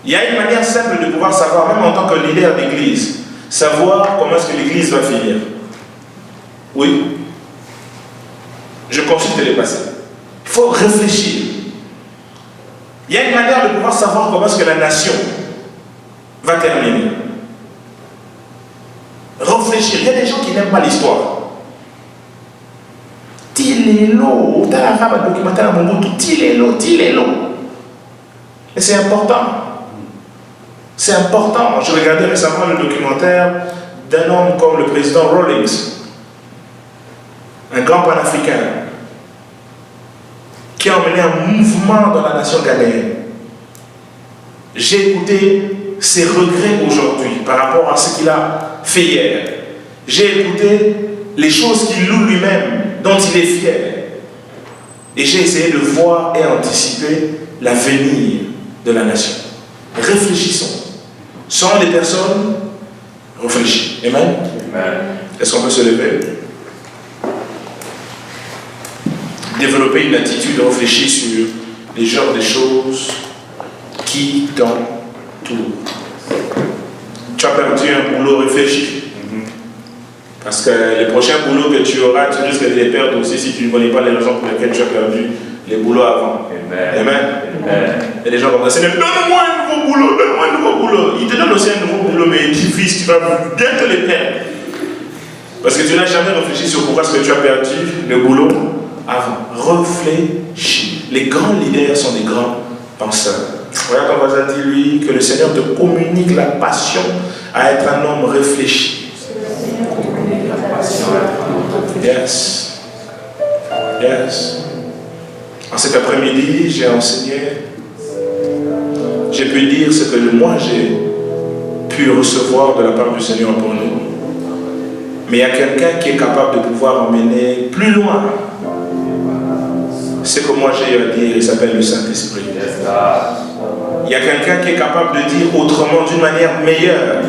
Il y a une manière simple de pouvoir savoir, même en tant que leader d'église, savoir comment est-ce que l'église va finir. Oui. Je consulte les passés. Il faut réfléchir. Il y a une manière de pouvoir savoir comment est-ce que la nation va terminer. Réfléchir. Il y a des gens qui n'aiment pas l'histoire. Tilelo, documentaire à Mobutu, Tilelo. Et c'est important. C'est important. Je regardais récemment le documentaire d'un homme comme le président Rawlings, un grand panafricain, qui a emmené un mouvement dans la nation ghanéenne. J'ai écouté ses regrets aujourd'hui par rapport à ce qu'il a fait hier. J'ai écouté les choses qu'il loue lui-même, dont il est fier. Et j'ai essayé de voir et anticiper l'avenir de la nation. Réfléchissons. Sont des personnes réfléchies. Amen. Est-ce qu'on peut se lever? Développer une attitude réfléchie sur les genres de choses qui t'entourent. Tu as perdu un boulot réfléchi. Parce que les prochains boulots que tu auras, tu risques de les perdre aussi si tu ne connais pas les raisons pour lesquelles tu as perdu les boulots avant. Amen. Il y a des gens comme ça, donne-moi un nouveau boulot, donne-moi un nouveau boulot. Il te donne aussi un nouveau boulot, mais il dit, fils, tu vas bientôt les perdre. Parce que tu n'as jamais réfléchi sur pourquoi est-ce que tu as perdu le boulot avant. Réfléchis. Les grands leaders sont des grands penseurs. Regarde ton voisin, dis-lui que le Seigneur te communique la passion à être un homme réfléchi. Yes. Yes. En cet après-midi, j'ai enseigné, j'ai pu dire ce que moi j'ai pu recevoir de la part du Seigneur pour nous. Mais il y a quelqu'un qui est capable de pouvoir emmener plus loin ce que moi j'ai à dire, il s'appelle le Saint-Esprit. Il y a quelqu'un qui est capable de dire autrement, d'une manière meilleure,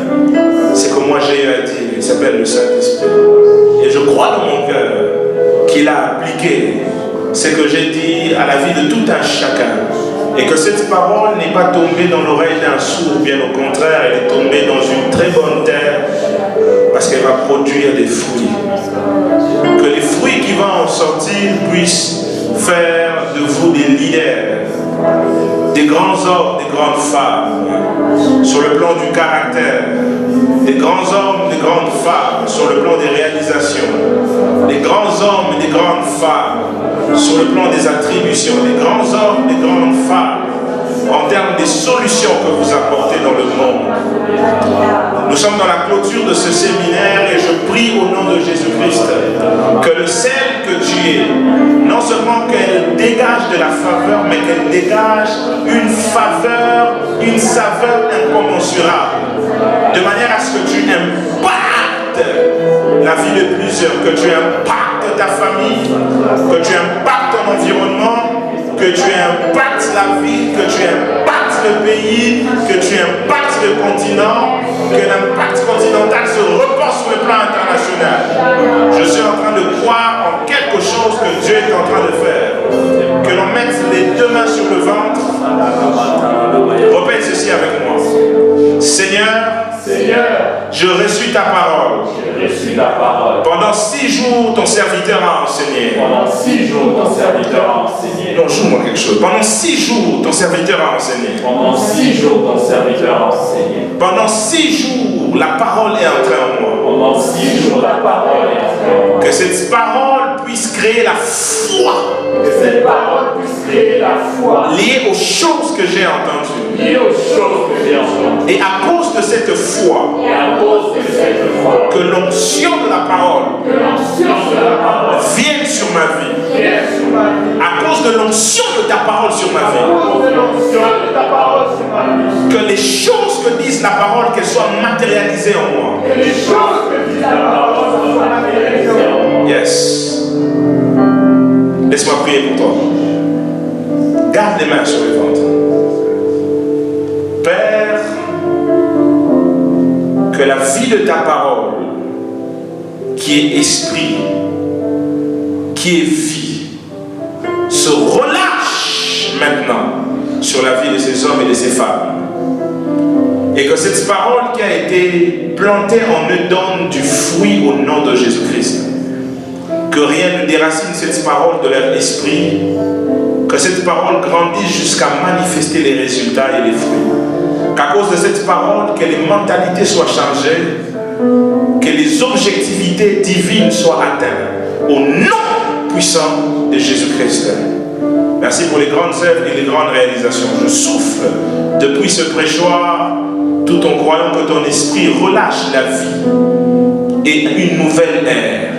ce que moi j'ai à dire, il s'appelle le Saint-Esprit. Et je crois dans mon cœur qu'il a appliqué ce que j'ai dit à la vie de tout un chacun. Et que cette parole n'est pas tombée dans l'oreille d'un sourd, bien au contraire, elle est tombée dans une très bonne terre parce qu'elle va produire des fruits. Que les fruits qui vont en sortir puissent faire de vous des leaders des grands hommes, des grandes femmes, sur le plan du caractère, des grands hommes, des grandes femmes, sur le plan des réalisations, des grands hommes et des grandes femmes, sur le plan des attributions, des grands hommes, des grandes femmes, en termes des solutions que vous apportez dans le monde. Nous sommes dans la clôture de ce séminaire et je prie au nom de Jésus-Christ que le sel que tu es, non seulement qu'elle dégage de la faveur, mais qu'elle dégage une faveur, une saveur incommensurable, de manière à ce que tu impactes la vie de plusieurs, que tu impactes ta famille, que tu impactes ton environnement, que tu impactes la vie, que tu impactes le pays, que tu impactes le continent, que l'impact continental se repose sur le plan international. Je suis en train de croire en quelque chose que Dieu est en train de faire. Que l'on mette les deux mains sur le ventre. Répète ceci avec moi. Seigneur, je reçus ta parole. Pendant 6 jours, ton serviteur a enseigné. Non, joue-moi quelque chose. Pendant 6 jours, ton serviteur a enseigné. Pendant 6 jours, la parole est entrée en moi. Que cette parole puisse créer la foi. Liée aux choses que j'ai entendues. Et à cause de cette foi, que l'onction de la parole vienne sur ma vie. À cause de l'onction de ta parole sur ma vie. Que les choses que disent la parole, qu'elles soient matérialisées en moi. Yes. Laisse-moi prier pour toi. Garde les mains sur le ventre. Père, que la vie de ta parole, qui est esprit, qui est vie, se relâche maintenant sur la vie de ces hommes et de ces femmes. Et que cette parole qui a été plantée en eux donne du fruit au nom de Jésus-Christ. Que rien ne déracine cette parole de leur esprit. Que cette parole grandisse jusqu'à manifester les résultats et les fruits. Qu'à cause de cette parole, que les mentalités soient changées, que les objectivités divines soient atteintes. Au nom puissant de Jésus-Christ. Merci pour les grandes œuvres et les grandes réalisations. Je souffle depuis ce prêchoir, tout en croyant que ton esprit relâche la vie et une nouvelle ère.